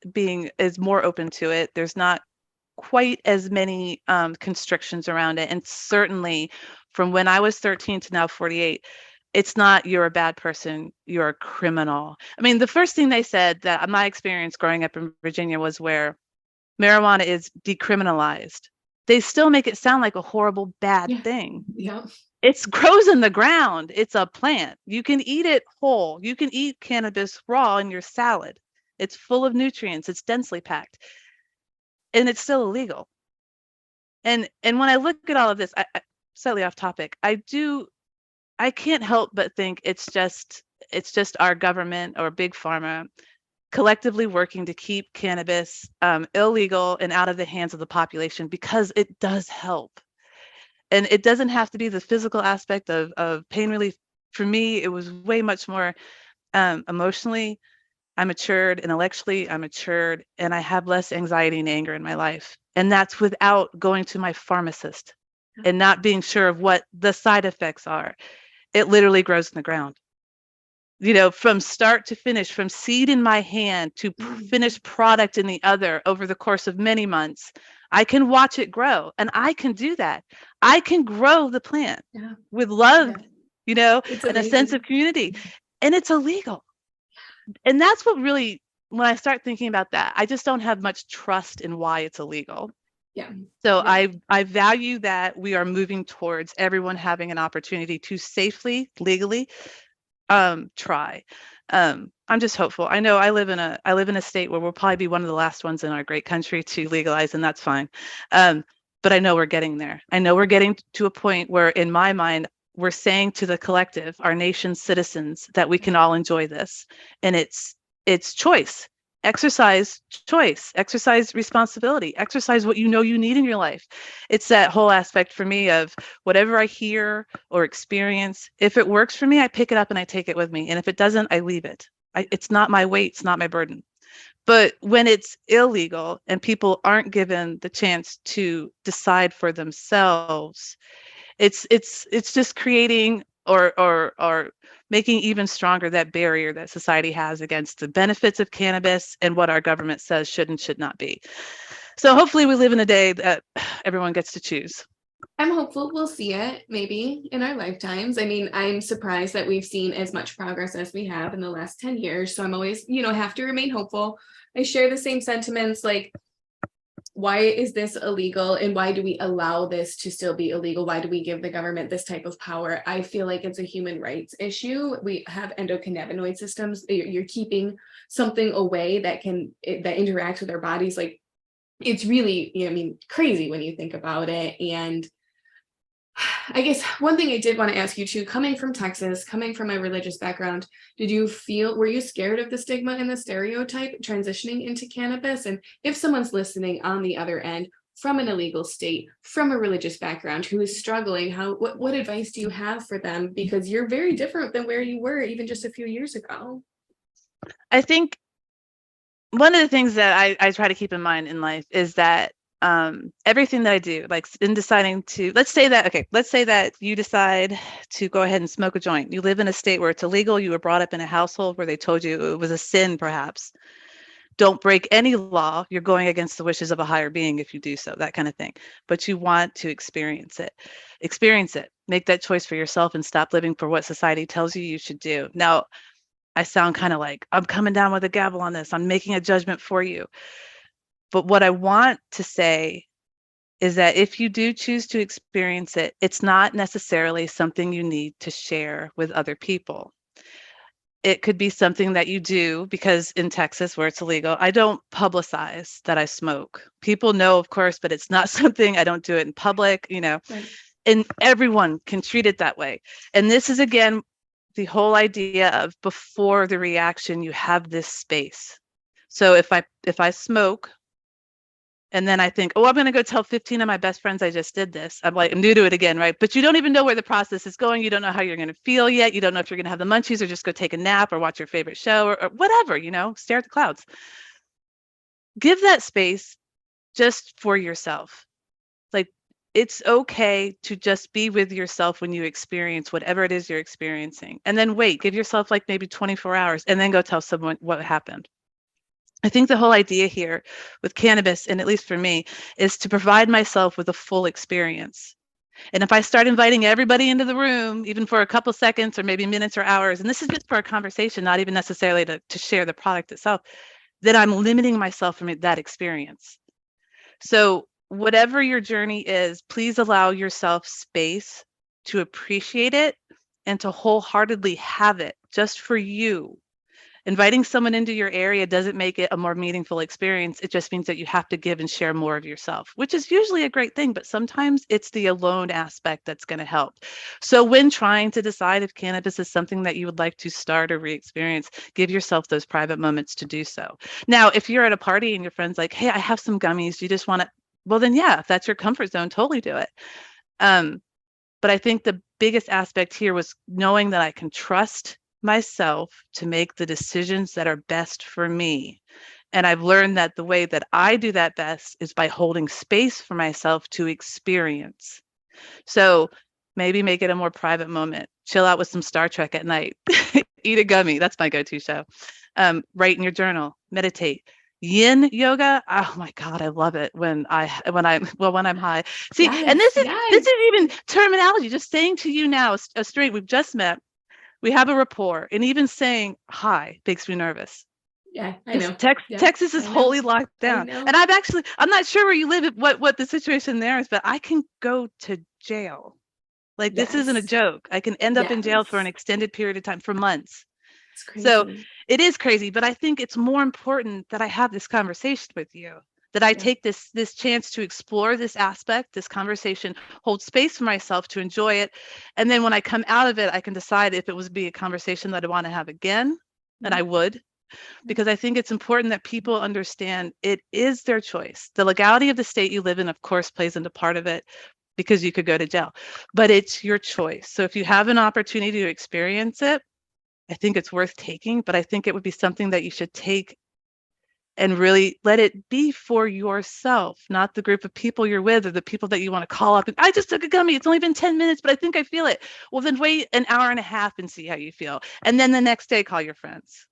more open to it. There's not quite as many constrictions around it. And certainly from when I was 13 to now 48, it's not you're a bad person, you're a criminal. I mean, the first thing they said that my experience growing up in Virginia was where marijuana is decriminalized. They still make it sound like a horrible, bad thing. Yeah. It grows in the ground. It's a plant. You can eat it whole. You can eat cannabis raw in your salad. It's full of nutrients. It's densely packed, and it's still illegal. And when I look at all of this, I slightly off topic, I can't help but think it's just our government or big pharma collectively working to keep cannabis illegal and out of the hands of the population, because it does help. And it doesn't have to be the physical aspect of pain relief. For me, it was way much more emotionally. I'm matured, intellectually, I'm matured, and I have less anxiety and anger in my life. And that's without going to my pharmacist and not being sure of what the side effects are. It literally grows in the ground. From start to finish, from seed in my hand to finished product in the other over the course of many months, I can watch it grow. And I can do that. I can grow the plant with love, and a sense of community. And it's illegal. And that's what really, when I start thinking about that, I just don't have much trust in why it's illegal. Yeah. So I value that we are moving towards everyone having an opportunity to safely, legally try. I'm just hopeful. I know I live in a state where we'll probably be one of the last ones in our great country to legalize, and that's fine. But I know we're getting there. I know we're getting to a point where, in my mind, we're saying to the collective, our nation's citizens, that we can all enjoy this. And it's choice. Exercise choice, exercise responsibility, exercise what you need in your life. It's that whole aspect for me of whatever I hear or experience. If it works for me, I pick it up and I take it with me. And if it doesn't, I leave it. It's not my weight. It's not my burden. But when it's illegal and people aren't given the chance to decide for themselves, it's just creating or making even stronger that barrier that society has against the benefits of cannabis and what our government says should and should not be. So hopefully we live in a day that everyone gets to choose. I'm hopeful we'll see it maybe in our lifetimes. I mean, I'm surprised that we've seen as much progress as we have in the last 10 years. So I'm always, have to remain hopeful. I share the same sentiments, like, why is this illegal and why do we allow this to still be illegal? Why do we give the government this type of power? I feel like it's a human rights issue. We have endocannabinoid systems. You're keeping something away that interacts with our bodies. Like, it's really, crazy when you think about it. And I guess one thing I did want to ask you too, coming from Texas, coming from a religious background, were you scared of the stigma and the stereotype transitioning into cannabis? And if someone's listening on the other end from an illegal state, from a religious background, who is struggling, what advice do you have for them? Because you're very different than where you were even just a few years ago. I think one of the things that I try to keep in mind in life is that everything that I do, like in deciding to, let's say that you decide to go ahead and smoke a joint. You live in a state where it's illegal. You were brought up in a household where they told you it was a sin, perhaps. Don't break any law. You're going against the wishes of a higher being if you do so, that kind of thing. But you want to experience it. Make that choice for yourself and stop living for what society tells you should do. Now, I sound kind of like I'm coming down with a gavel on this. I'm making a judgment for you. But what I want to say is that if you do choose to experience it, it's not necessarily something you need to share with other people. It could be something that you do, because in Texas, where it's illegal, I don't publicize that I smoke. People know, of course, but it's not something, I don't do it in public, Right. And everyone can treat it that way. And this is, again, the whole idea of before the reaction, you have this space. So if I smoke, and then I think, I'm going to go tell 15 of my best friends I just did this. I'm new to it again, right? But you don't even know where the process is going. You don't know how you're going to feel yet. You don't know if you're going to have the munchies or just go take a nap or watch your favorite show or whatever, stare at the clouds. Give that space just for yourself. Like, it's okay to just be with yourself when you experience whatever it is you're experiencing. And then give yourself like maybe 24 hours and then go tell someone what happened. I think the whole idea here with cannabis, and at least for me, is to provide myself with a full experience. And if I start inviting everybody into the room, even for a couple seconds or maybe minutes or hours, and this is just for a conversation, not even necessarily to share the product itself, then I'm limiting myself from that experience. So whatever your journey is, please allow yourself space to appreciate it and to wholeheartedly have it just for you. Inviting someone into your area doesn't make it a more meaningful experience. It just means that you have to give and share more of yourself, which is usually a great thing, but sometimes it's the alone aspect that's going to help. So when trying to decide if cannabis is something that you would like to start or re-experience, give yourself those private moments to do so. Now, if you're at a party and your friend's like, hey, I have some gummies, you just want to, well then yeah, if that's your comfort zone, totally do it. But I think the biggest aspect here was knowing that I can trust myself to make the decisions that are best for me. And I've learned that the way that I do that best is by holding space for myself to experience. So maybe make it a more private moment. Chill out with some Star Trek at night. Eat a gummy. That's my go-to show. Write in your journal. Meditate. Yin yoga, oh my God, I love it when I'm high. See, Yes, and this yes. is even terminology. Just saying to you now, a straight, we've just met, we have a rapport, and even saying hi makes me nervous. Yeah, I know. Texas is wholly locked down, and I'm not sure where you live, what the situation there is, but I can go to jail. Like this isn't a joke. I can end up in jail for an extended period of time, for months. It's crazy. So it is crazy, but I think it's more important that I have this conversation with you, that I take this chance to explore this aspect, this conversation, hold space for myself to enjoy it. And then when I come out of it, I can decide if it was be a conversation that I want to have again, and I would, because I think it's important that people understand it is their choice. The legality of the state you live in, of course, plays into part of it, because you could go to jail, but it's your choice. So if you have an opportunity to experience it, I think it's worth taking, but I think it would be something that you should take and really let it be for yourself, not the group of people you're with or the people that you want to call up. And I just took a gummy. It's only been 10 minutes, but I think I feel it. Well, then wait an hour and a half and see how you feel. And then the next day, call your friends.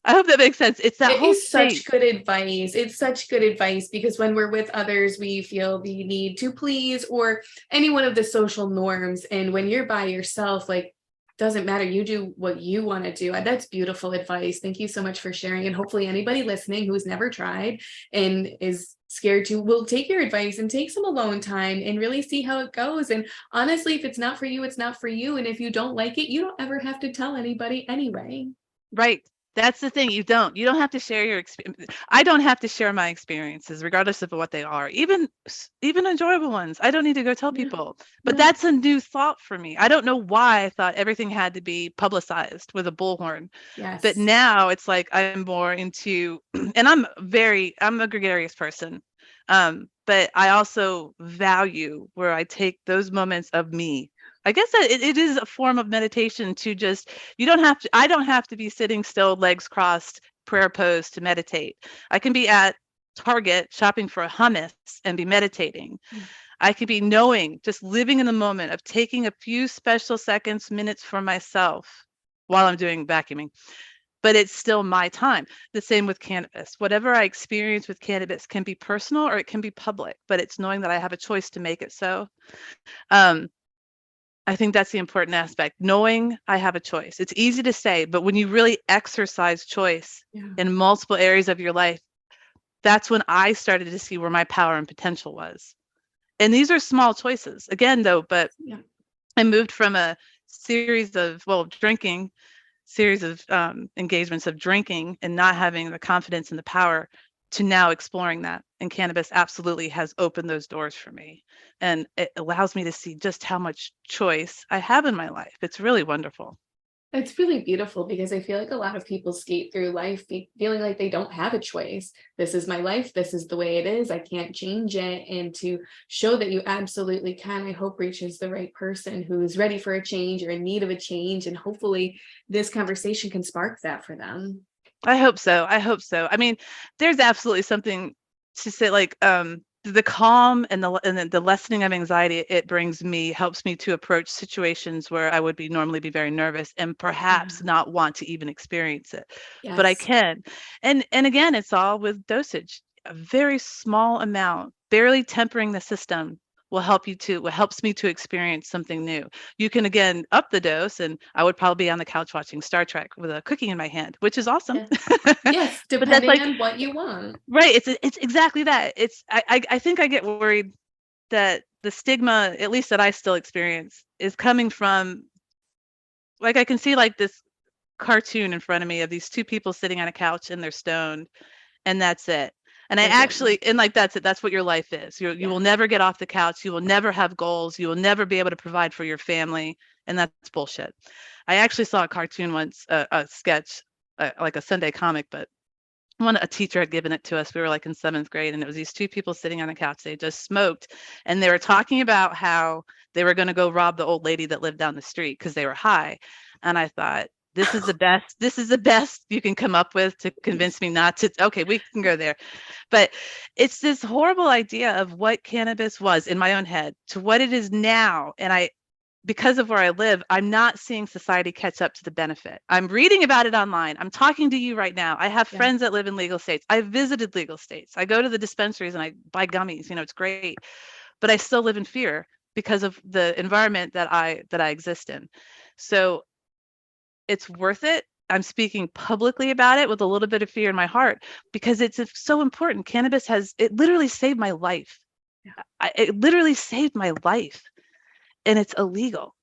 I hope that makes sense. It's that it whole is such good advice. It's such good advice because when we're with others, we feel the need to please or any one of the social norms. And when you're by yourself, like, doesn't matter. You do what you want to do. That's beautiful advice. Thank you so much for sharing. And hopefully anybody listening who's never tried and is scared to will take your advice and take some alone time and really see how it goes. And honestly, if it's not for you, it's not for you. And if you don't like it, you don't ever have to tell anybody anyway. Right. That's the thing. You don't have to share your experience. I don't have to share my experiences, regardless of what they are, even enjoyable ones. I don't need to go tell people, but that's a new thought for me. I don't know why I thought everything had to be publicized with a bullhorn. Yes. But now it's like I'm more into, and I'm a gregarious person. But I also value where I take those moments of me. I guess that it is a form of meditation to just, I don't have to be sitting still, legs crossed, prayer pose to meditate. I can be at Target shopping for a hummus and be meditating. I could be just living in the moment of taking a few special seconds, minutes for myself while I'm doing vacuuming. But it's still my time. The same with cannabis. Whatever I experience with cannabis can be personal or it can be public, but it's knowing that I have a choice to make it so. I think that's the important aspect, knowing I have a choice. It's easy to say, but when you really exercise choice in multiple areas of your life, that's when I started to see where my power and potential was. And these are small choices again, though, but I moved from a series of, engagements of drinking and not having the confidence and the power to now exploring that. And cannabis absolutely has opened those doors for me. And it allows me to see just how much choice I have in my life. It's really wonderful. It's really beautiful because I feel like a lot of people skate through life feeling like they don't have a choice. This is my life. This is the way it is. I can't change it. And to show that you absolutely can, I hope reaches the right person who's ready for a change or in need of a change. And hopefully this conversation can spark that for them. I hope so. I mean, there's absolutely something to say, like, the calm and the lessening of anxiety it brings me helps me to approach situations where I would normally be very nervous and perhaps not want to even experience it. Yes. But I can. And again, it's all with dosage. A very small amount, barely tempering the system helps me to experience something new. You can again up the dose, and I would probably be on the couch watching Star Trek with a cookie in my hand, which is awesome. Yes, depending on what you want. Right. It's exactly that. I think I get worried that the stigma, at least that I still experience, is coming from, like, I can see like this cartoon in front of me of these two people sitting on a couch and they're stoned, and that's it. And I actually, and like, that's it. That's what your life is. You will never get off the couch. You will never have goals. You will never be able to provide for your family. And that's bullshit. I actually saw a cartoon once, a sketch, like a Sunday comic, but a teacher had given it to us. We were like in 7th grade, and it was these two people sitting on the couch. They just smoked, and they were talking about how they were going to go rob the old lady that lived down the street because they were high. And I thought, this is the best. This is the best you can come up with to convince me not to. Okay, we can go there. But it's this horrible idea of what cannabis was in my own head to what it is now. And because of where I live, I'm not seeing society catch up to the benefit. I'm reading about it online. I'm talking to you right now. I have friends that live in legal states. I've visited legal states. I go to the dispensaries and I buy gummies. It's great. But I still live in fear because of the environment that I exist in. So it's worth it. I'm speaking publicly about it with a little bit of fear in my heart because it's so important. Cannabis it literally saved my life. It literally saved my life. And it's illegal.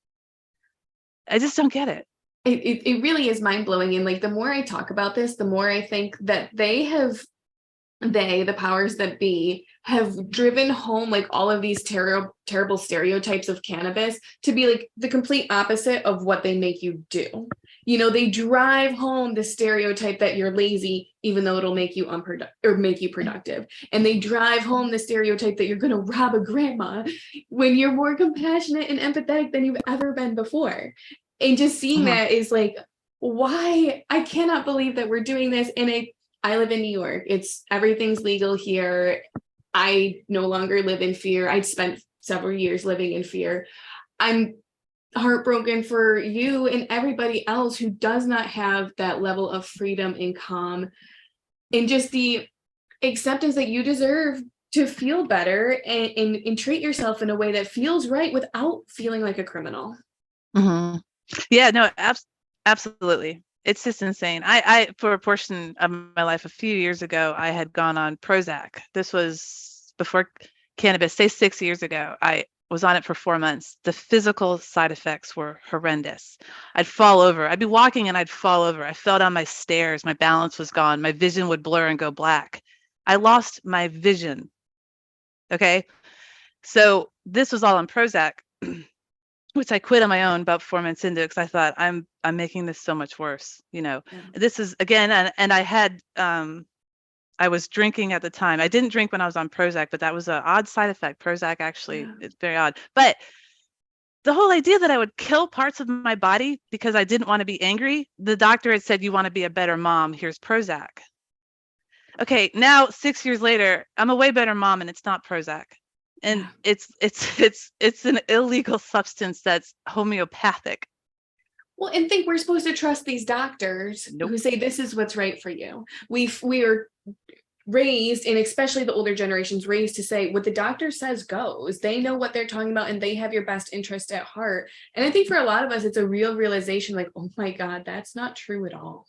I just don't get it. It really is mind-blowing. And like, the more I talk about this, the more I think that the powers that be, have driven home like all of these terrible stereotypes of cannabis to be like the complete opposite of what they make you do. They drive home the stereotype that you're lazy, even though it'll make you productive. And they drive home the stereotype that you're going to rob a grandma when you're more compassionate and empathetic than you've ever been before. And just seeing that is like, why? I cannot believe that we're doing this. And I live in New York. Everything's legal here. I no longer live in fear. I'd spent several years living in fear. I'm heartbroken for you and everybody else who does not have that level of freedom and calm, and just the acceptance that you deserve to feel better and treat yourself in a way that feels right without feeling like a criminal. Mm-hmm. Yeah, no, absolutely. It's just insane. I for a portion of my life a few years ago, I had gone on Prozac. This was before cannabis, say 6 years ago. I was on it for 4 months. The physical side effects were horrendous. I'd fall over. I'd be walking and I'd fall over. I fell down my stairs. My balance was gone. My vision would blur and go black. I lost my vision. Okay. So this was all on Prozac, which I quit on my own about 4 months into it because I thought I'm making this so much worse. This is again, and I had I was drinking at the time. I didn't drink when I was on Prozac, but that was an odd side effect. Prozac actually, it's very odd. But the whole idea that I would kill parts of my body because I didn't want to be angry, the doctor had said, you want to be a better mom, here's Prozac. Okay, now 6 years later, I'm a way better mom and it's not Prozac. And it's an illegal substance that's homeopathic. Well, and think we're supposed to trust these doctors who say this is what's right for you. We are raised, and especially the older generations, raised to say what the doctor says goes. They know what they're talking about and they have your best interest at heart. And I think for a lot of us, it's a real realization like, oh my God, that's not true at all.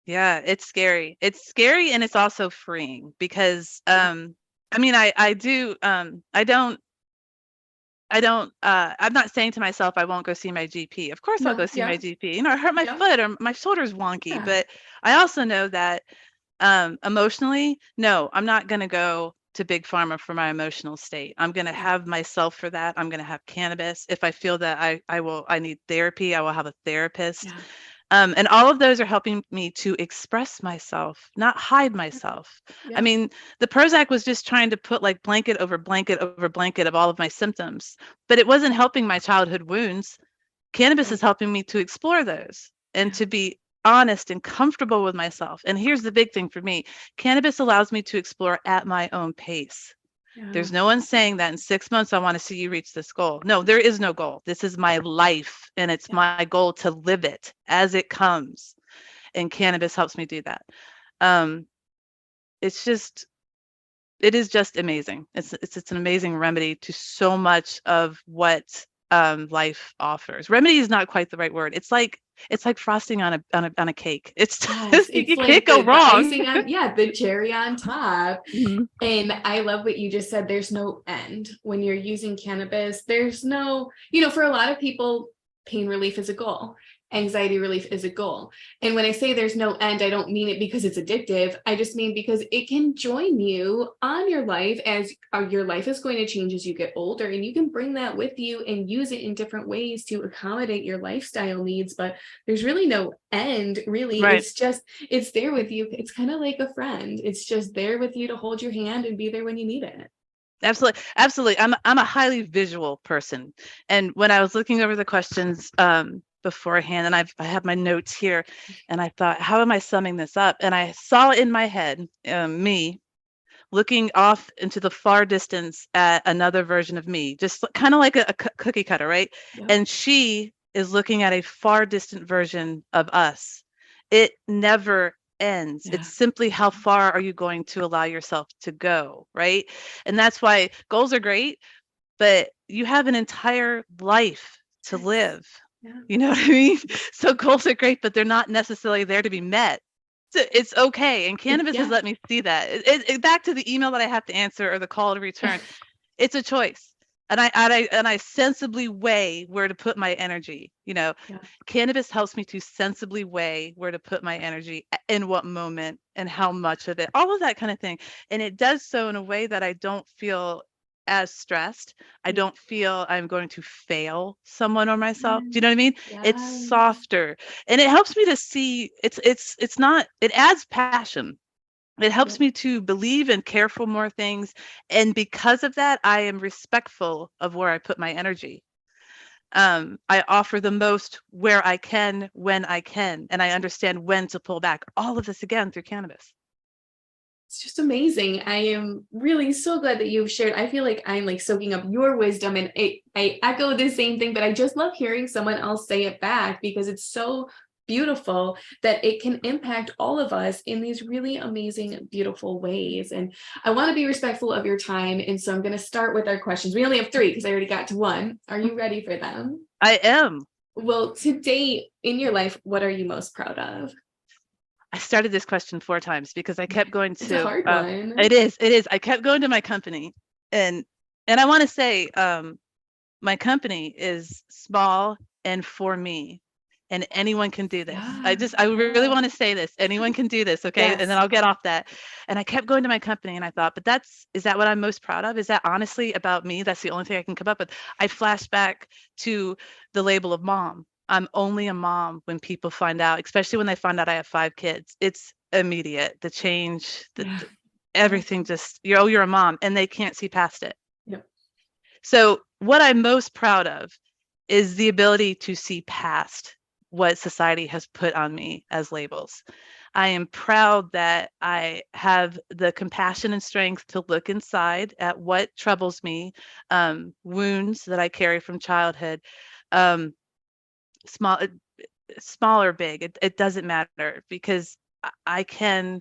Yeah, it's scary. It's scary, and it's also freeing because I'm not saying to myself, I won't go see my GP. Of course I'll go see my GP. I hurt my foot or my shoulder's wonky, but I also know that emotionally, no, I'm not going to go to Big Pharma for my emotional state. I'm going to have myself for that. I'm going to have cannabis. If I feel that I need therapy, I will have a therapist. Yeah. And all of those are helping me to express myself, not hide myself. Yeah. I mean, the Prozac was just trying to put like blanket over blanket over blanket of all of my symptoms, but it wasn't helping my childhood wounds. Cannabis is helping me to explore those and to be honest and comfortable with myself. And here's the big thing for me. Cannabis allows me to explore at my own pace. Yeah. There's no one saying that in 6 months, I want to see you reach this goal. No, there is no goal. This is my life, and it's my goal to live it as it comes. And cannabis helps me do that. It is just amazing. It's an amazing remedy to so much of what life offers. Remedy is not quite the right word. It's like It's like frosting on a cake. It's Yes, you it's can't like go the wrong. icing on, the cherry on top. Mhm. And I love what you just said. There's no end when you're using cannabis. There's no, for a lot of people, pain relief is a goal. Anxiety relief is a goal. And when I say there's no end, I don't mean it because it's addictive. I just mean because it can join you on your life as your life is going to change as you get older. And you can bring that with you and use it in different ways to accommodate your lifestyle needs. But there's really no end, really. Right. It's just, it's there with you. It's kind of like a friend. It's just there with you to hold your hand and be there when you need it. Absolutely. Absolutely. I'm a highly visual person. And when I was looking over the questions beforehand, and I have my notes here, and I thought, how am I summing this up? And I saw in my head me looking off into the far distance at another version of me, just kind of like a cookie cutter, right? Yep. And she is looking at a far distant version of us. It never ends. Yeah. It's simply how far are you going to allow yourself to go, right? And that's why goals are great, but you have an entire life to live. Yeah. You know what I mean? So goals are great, but they're not necessarily there to be met. So it's okay. And cannabis has let me see that. Back to the email that I have to answer or the call to return. It's a choice. And I sensibly weigh where to put my energy. Cannabis helps me to sensibly weigh where to put my energy, in what moment, and how much of it, all of that kind of thing. And it does so in a way that I don't feel as stressed. I don't feel I'm going to fail someone or myself. Do you know what I mean? Yes. It's softer, and it helps me to see it's not, it adds passion. It helps me to believe and care for more things. And because of that, I am respectful of where I put my energy. I offer the most where I can, when I can, and I understand when to pull back. All of this again through cannabis. It's just amazing. I am really so glad that you've shared. I feel like I'm like soaking up your wisdom, and I echo the same thing, but I just love hearing someone else say it back because it's so beautiful that it can impact all of us in these really amazing, beautiful ways. And I want to be respectful of your time. And so I'm going to start with our questions. We only have 3 because I already got to 1. Are you ready for them? I am. Well, to date in your life, what are you most proud of? I started this question 4 times because I kept going to. It's a hard one. It is. I kept going to my company, and I want to say, my company is small and for me, and anyone can do this. I really want to say this. Anyone can do this, okay? Yes. And then I'll get off that. And I kept going to my company, and I thought, but is that what I'm most proud of? Is that honestly about me? That's the only thing I can come up with. I flashed back to the label of mom. I'm only a mom when people find out, especially when they find out I have 5 kids. It's immediate. The change, everything just, you're a mom, and they can't see past it. Yep. So what I'm most proud of is the ability to see past what society has put on me as labels. I am proud that I have the compassion and strength to look inside at what troubles me, wounds that I carry from childhood, small or big, it doesn't matter, because I can.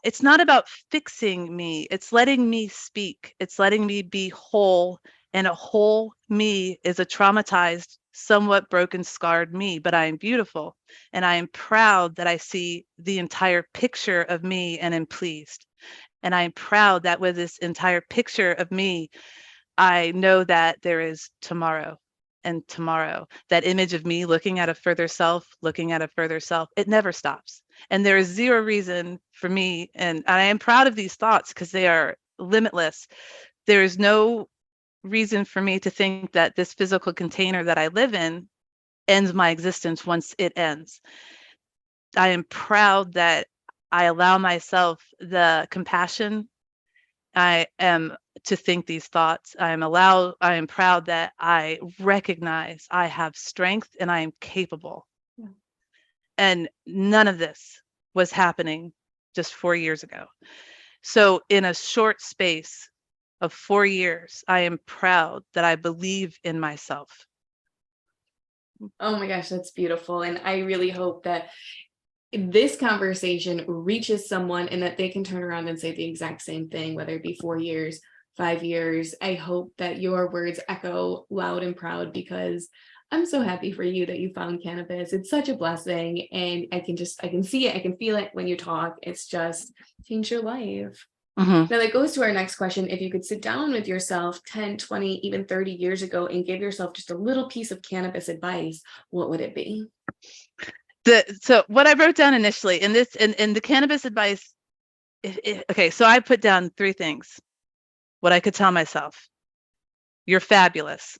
It's not about fixing me. It's letting me speak. It's letting me be whole. And a whole me is a traumatized, somewhat broken, scarred me, but I am beautiful. And I am proud that I see the entire picture of me and am pleased. And I am proud that with this entire picture of me, I know that there is tomorrow. And tomorrow, that image of me looking at a further self, it never stops. And there is zero reason for me, and I am proud of these thoughts because they are limitless. There is no reason for me to think that this physical container that I live in ends my existence once it ends. I am proud that I allow myself the compassion. I am to think these thoughts. I am proud that I recognize I have strength and I am capable. Yeah. And none of this was happening just 4 years ago. So in a short space of 4 years, I am proud that I believe in myself. Oh my gosh, that's beautiful. And I really hope that this conversation reaches someone and that they can turn around and say the exact same thing, whether it be 4 years, 5 years. I hope that your words echo loud and proud, because I'm so happy for you that you found cannabis. It's such a blessing. And I can see it. I can feel it when you talk. It's just changed your life. Mm-hmm. Now that goes to our next question. If you could sit down with yourself 10, 20, even 30 years ago and give yourself just a little piece of cannabis advice, what would it be? So what I wrote down initially in the cannabis advice, okay, so I put down 3 things. What I could tell myself: you're fabulous.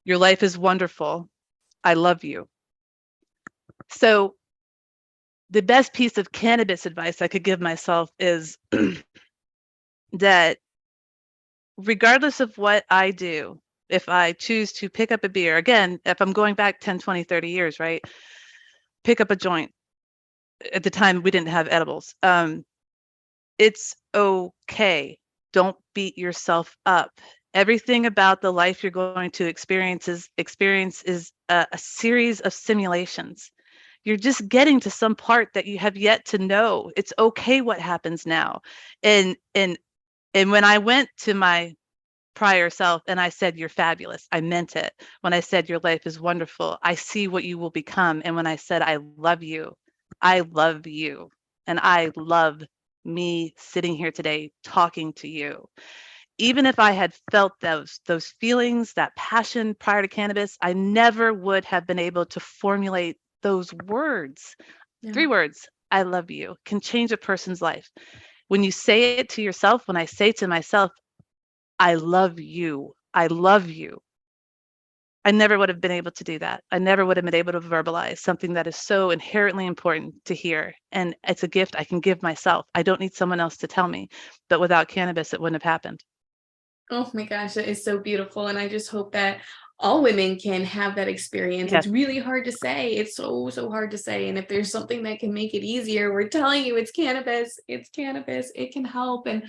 Your life is wonderful. I love you. So the best piece of cannabis advice I could give myself is that regardless of what I do, if I choose to pick up a beer, again, if I'm going back 10, 20, 30 years, right? Pick up a joint. At the time, we didn't have edibles. It's okay. Don't beat yourself up. Everything about the life you're going to experience is a series of simulations. You're just getting to some part that you have yet to know. It's okay what happens now. And when I went to my prior self and I said, you're fabulous, I meant it. When I said, your life is wonderful, I see what you will become. And when I said, I love you, I love you. And I love me sitting here today talking to you. Even if I had felt those feelings, that passion prior to cannabis, I never would have been able to formulate those words. Yeah. 3 words, I love you, can change a person's life. When you say it to yourself, when I say to myself, I love you, I love you, I never would have been able to do that. I never would have been able to verbalize something that is so inherently important to hear. And it's a gift I can give myself. I don't need someone else to tell me. But without cannabis, it wouldn't have happened. Oh my gosh, that is so beautiful. And I just hope that all women can have that experience. Yes. It's really hard to say. It's so hard to say. And if there's something that can make it easier, we're telling you it's cannabis. It's cannabis. It can help. And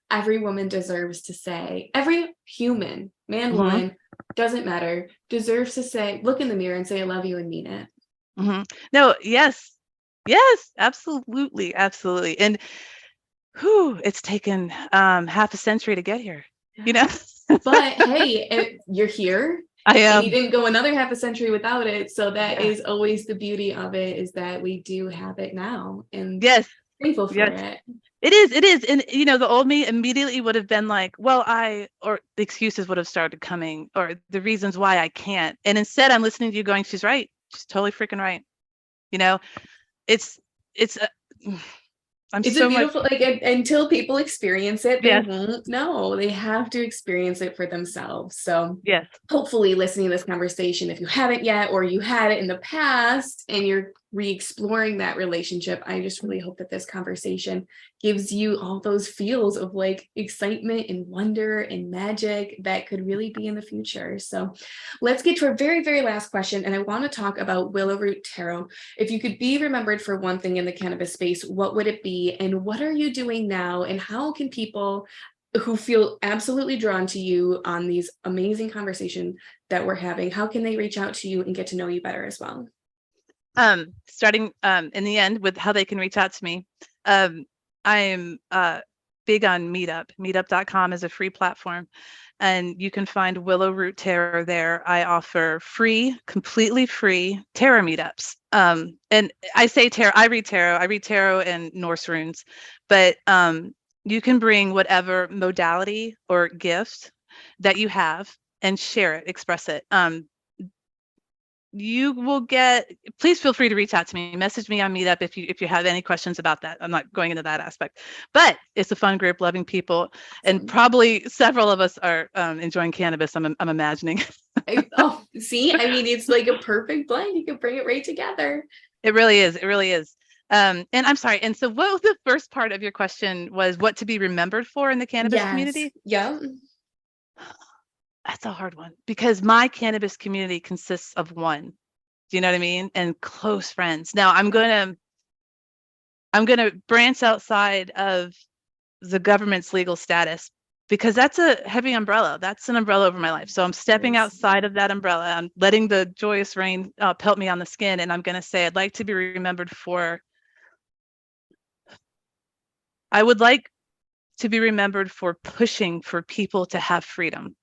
every woman deserves to say, every human, man, Mm-hmm. woman, doesn't matter, deserves to say, look in the mirror and say, I love you and mean it. Mm-hmm. No, yes, absolutely. And it's taken half a century to get here, you know? But hey, you're here. I am. And you didn't go another half a century without it. So that is always the beauty of it, is that we do have it now. And yes, thankful for it. It is. And, the old me immediately would have been like, well, or the excuses would have started coming, or the reasons why I can't. And instead I'm listening to you going, she's right. She's totally freaking right. It's a beautiful, until people experience it, they won't know. They have to experience it for themselves. So yes, hopefully listening to this conversation, if you haven't yet, or you had it in the past and you're re-exploring that relationship, I just really hope that this conversation gives you all those feels of excitement and wonder and magic that could really be in the future. So let's get to our very, very last question. And I want to talk about Willow Root Tarot. If you could be remembered for one thing in the cannabis space, what would it be? And what are you doing now? And how can people who feel absolutely drawn to you on these amazing conversations that we're having, how can they reach out to you and get to know you better as well? Starting in the end with how they can reach out to me. I am big on Meetup. Meetup.com is a free platform, and you can find Willow Root Tarot there. I offer completely free tarot meetups. And I say tarot, I read tarot and Norse runes, but you can bring whatever modality or gift that you have and share it, express it. You will please feel free to reach out to me, message me on Meetup if you have any questions about that. I'm not going into that aspect, but it's a fun group, loving people, and probably several of us are enjoying cannabis. I'm imagining. See, I mean, it's like a perfect blend. You can bring it right together. It really is. And I'm sorry. And so what was the first part of your question? Was what to be remembered for in the cannabis community? Yeah. That's a hard one, because my cannabis community consists of one. Do you know what I mean? And close friends. Now I'm gonna branch outside of the government's legal status, because that's a heavy umbrella. That's an umbrella over my life. So I'm stepping outside of that umbrella. I'm letting the joyous rain pelt me on the skin. And I'm going to say, I would like to be remembered for pushing for people to have freedom,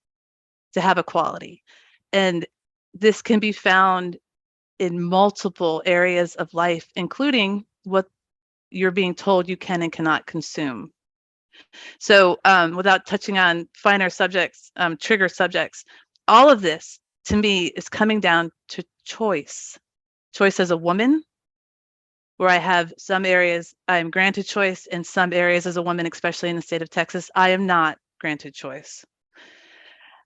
to have equality. And this can be found in multiple areas of life, including what you're being told you can and cannot consume. So without touching on finer subjects, trigger subjects, all of this to me is coming down to choice. Choice as a woman, where I have some areas I'm granted choice, in some areas as a woman, especially in the state of Texas, I am not granted choice.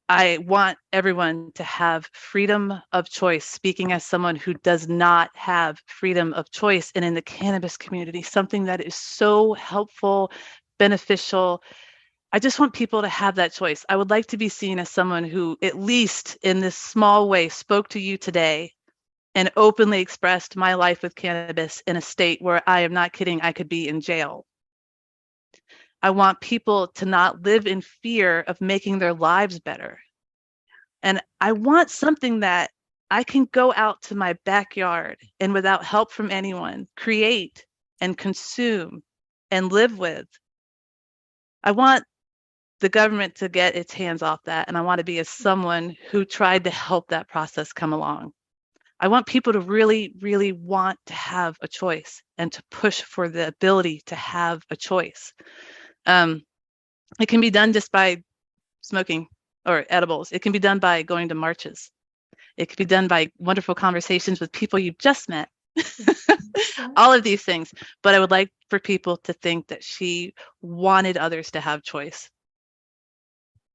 I want everyone to have freedom of choice, speaking as someone who does not have freedom of choice. And in the cannabis community, something that is so helpful, beneficial. I just want people to have that choice. I would like to be seen as someone who, at least in this small way, spoke to you today and openly expressed my life with cannabis in a state where, I am not kidding, I could be in jail. I want people to not live in fear of making their lives better. And I want something that I can go out to my backyard and, without help from anyone, create and consume and live with. I want the government to get its hands off that. And I want to be as someone who tried to help that process come along. I want people to really, really want to have a choice and to push for the ability to have a choice. It can be done just by smoking or edibles. It can be done by going to marches. It can be done by wonderful conversations with people you've just met. All of these things. But I would like for people to think that she wanted others to have choice.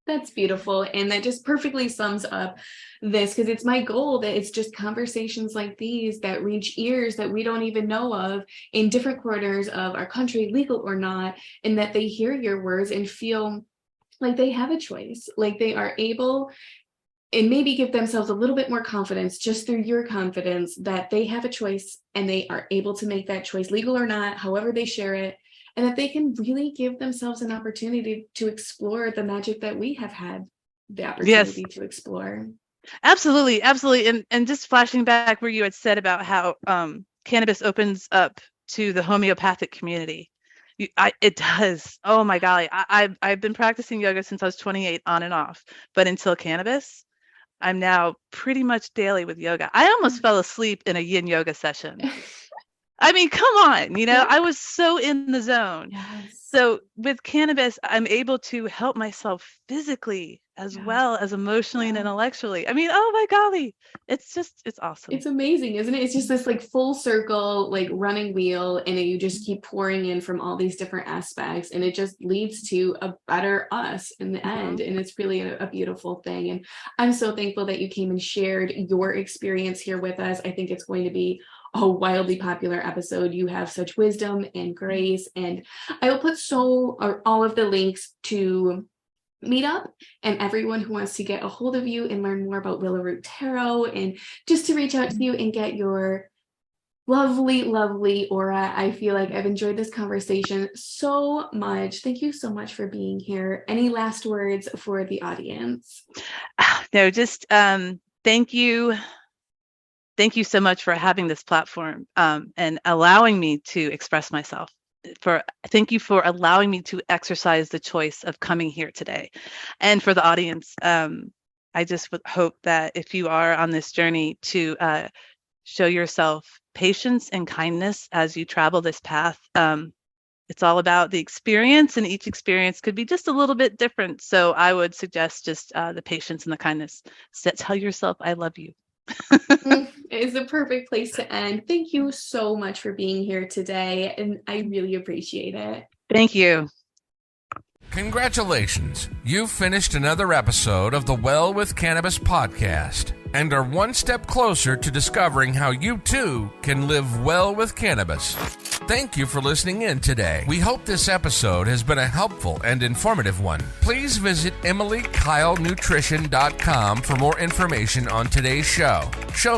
That's beautiful. And that just perfectly sums up this, because it's my goal that it's just conversations like these that reach ears that we don't even know of in different corners of our country, legal or not, and that they hear your words and feel like they have a choice, like they are able, and maybe give themselves a little bit more confidence just through your confidence that they have a choice and they are able to make that choice, legal or not, however they share it. And that they can really give themselves an opportunity to explore the magic that we have had the opportunity to explore. Absolutely. Absolutely. And just flashing back where you had said about how cannabis opens up to the homeopathic community. It does. Oh my golly. I've been practicing yoga since I was 28 on and off, but until cannabis, I'm now pretty much daily with yoga. I almost fell asleep in a yin yoga session. I mean, come on, I was so in the zone. Yes. So with cannabis, I'm able to help myself physically as well as emotionally and intellectually. I mean, oh my golly, it's awesome. It's amazing, isn't it? It's just this like full circle, like running wheel, and you just keep pouring in from all these different aspects, and it just leads to a better us in the end. And it's really a beautiful thing. And I'm so thankful that you came and shared your experience here with us. I think it's going to be a wildly popular episode. You have such wisdom and grace, and I will put all of the links to Meetup and everyone who wants to get a hold of you and learn more about Willow Root Tarot, and just to reach out to you and get your lovely, lovely aura. I feel like I've enjoyed this conversation so much. Thank you so much for being here. Any last words for the audience? No, just thank you. Thank you so much for having this platform and allowing me to express myself. Thank you for allowing me to exercise the choice of coming here today. And for the audience, I just would hope that if you are on this journey to show yourself patience and kindness as you travel this path. It's all about the experience, and each experience could be just a little bit different. So I would suggest just the patience and the kindness. So tell yourself, I love you. It is the perfect place to end. Thank you so much for being here today, and I really appreciate it. Thank you. Congratulations. You've finished another episode of the Well with Cannabis podcast and are one step closer to discovering how you too can live well with cannabis. Thank you for listening in today. We hope this episode has been a helpful and informative one. Please visit EmilyKyleNutrition.com for more information on today's show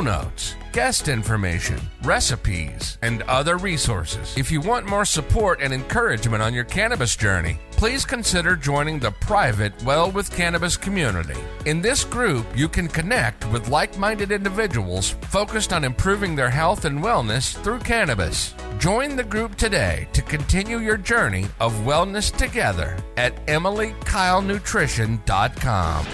notes, guest information, recipes, and other resources. If you want more support and encouragement on your cannabis journey, please consider joining the private Well with Cannabis community. In this group, you can connect with like-minded individuals focused on improving their health and wellness through cannabis. Join the group today to continue your journey of wellness together at EmilyKyleNutrition.com.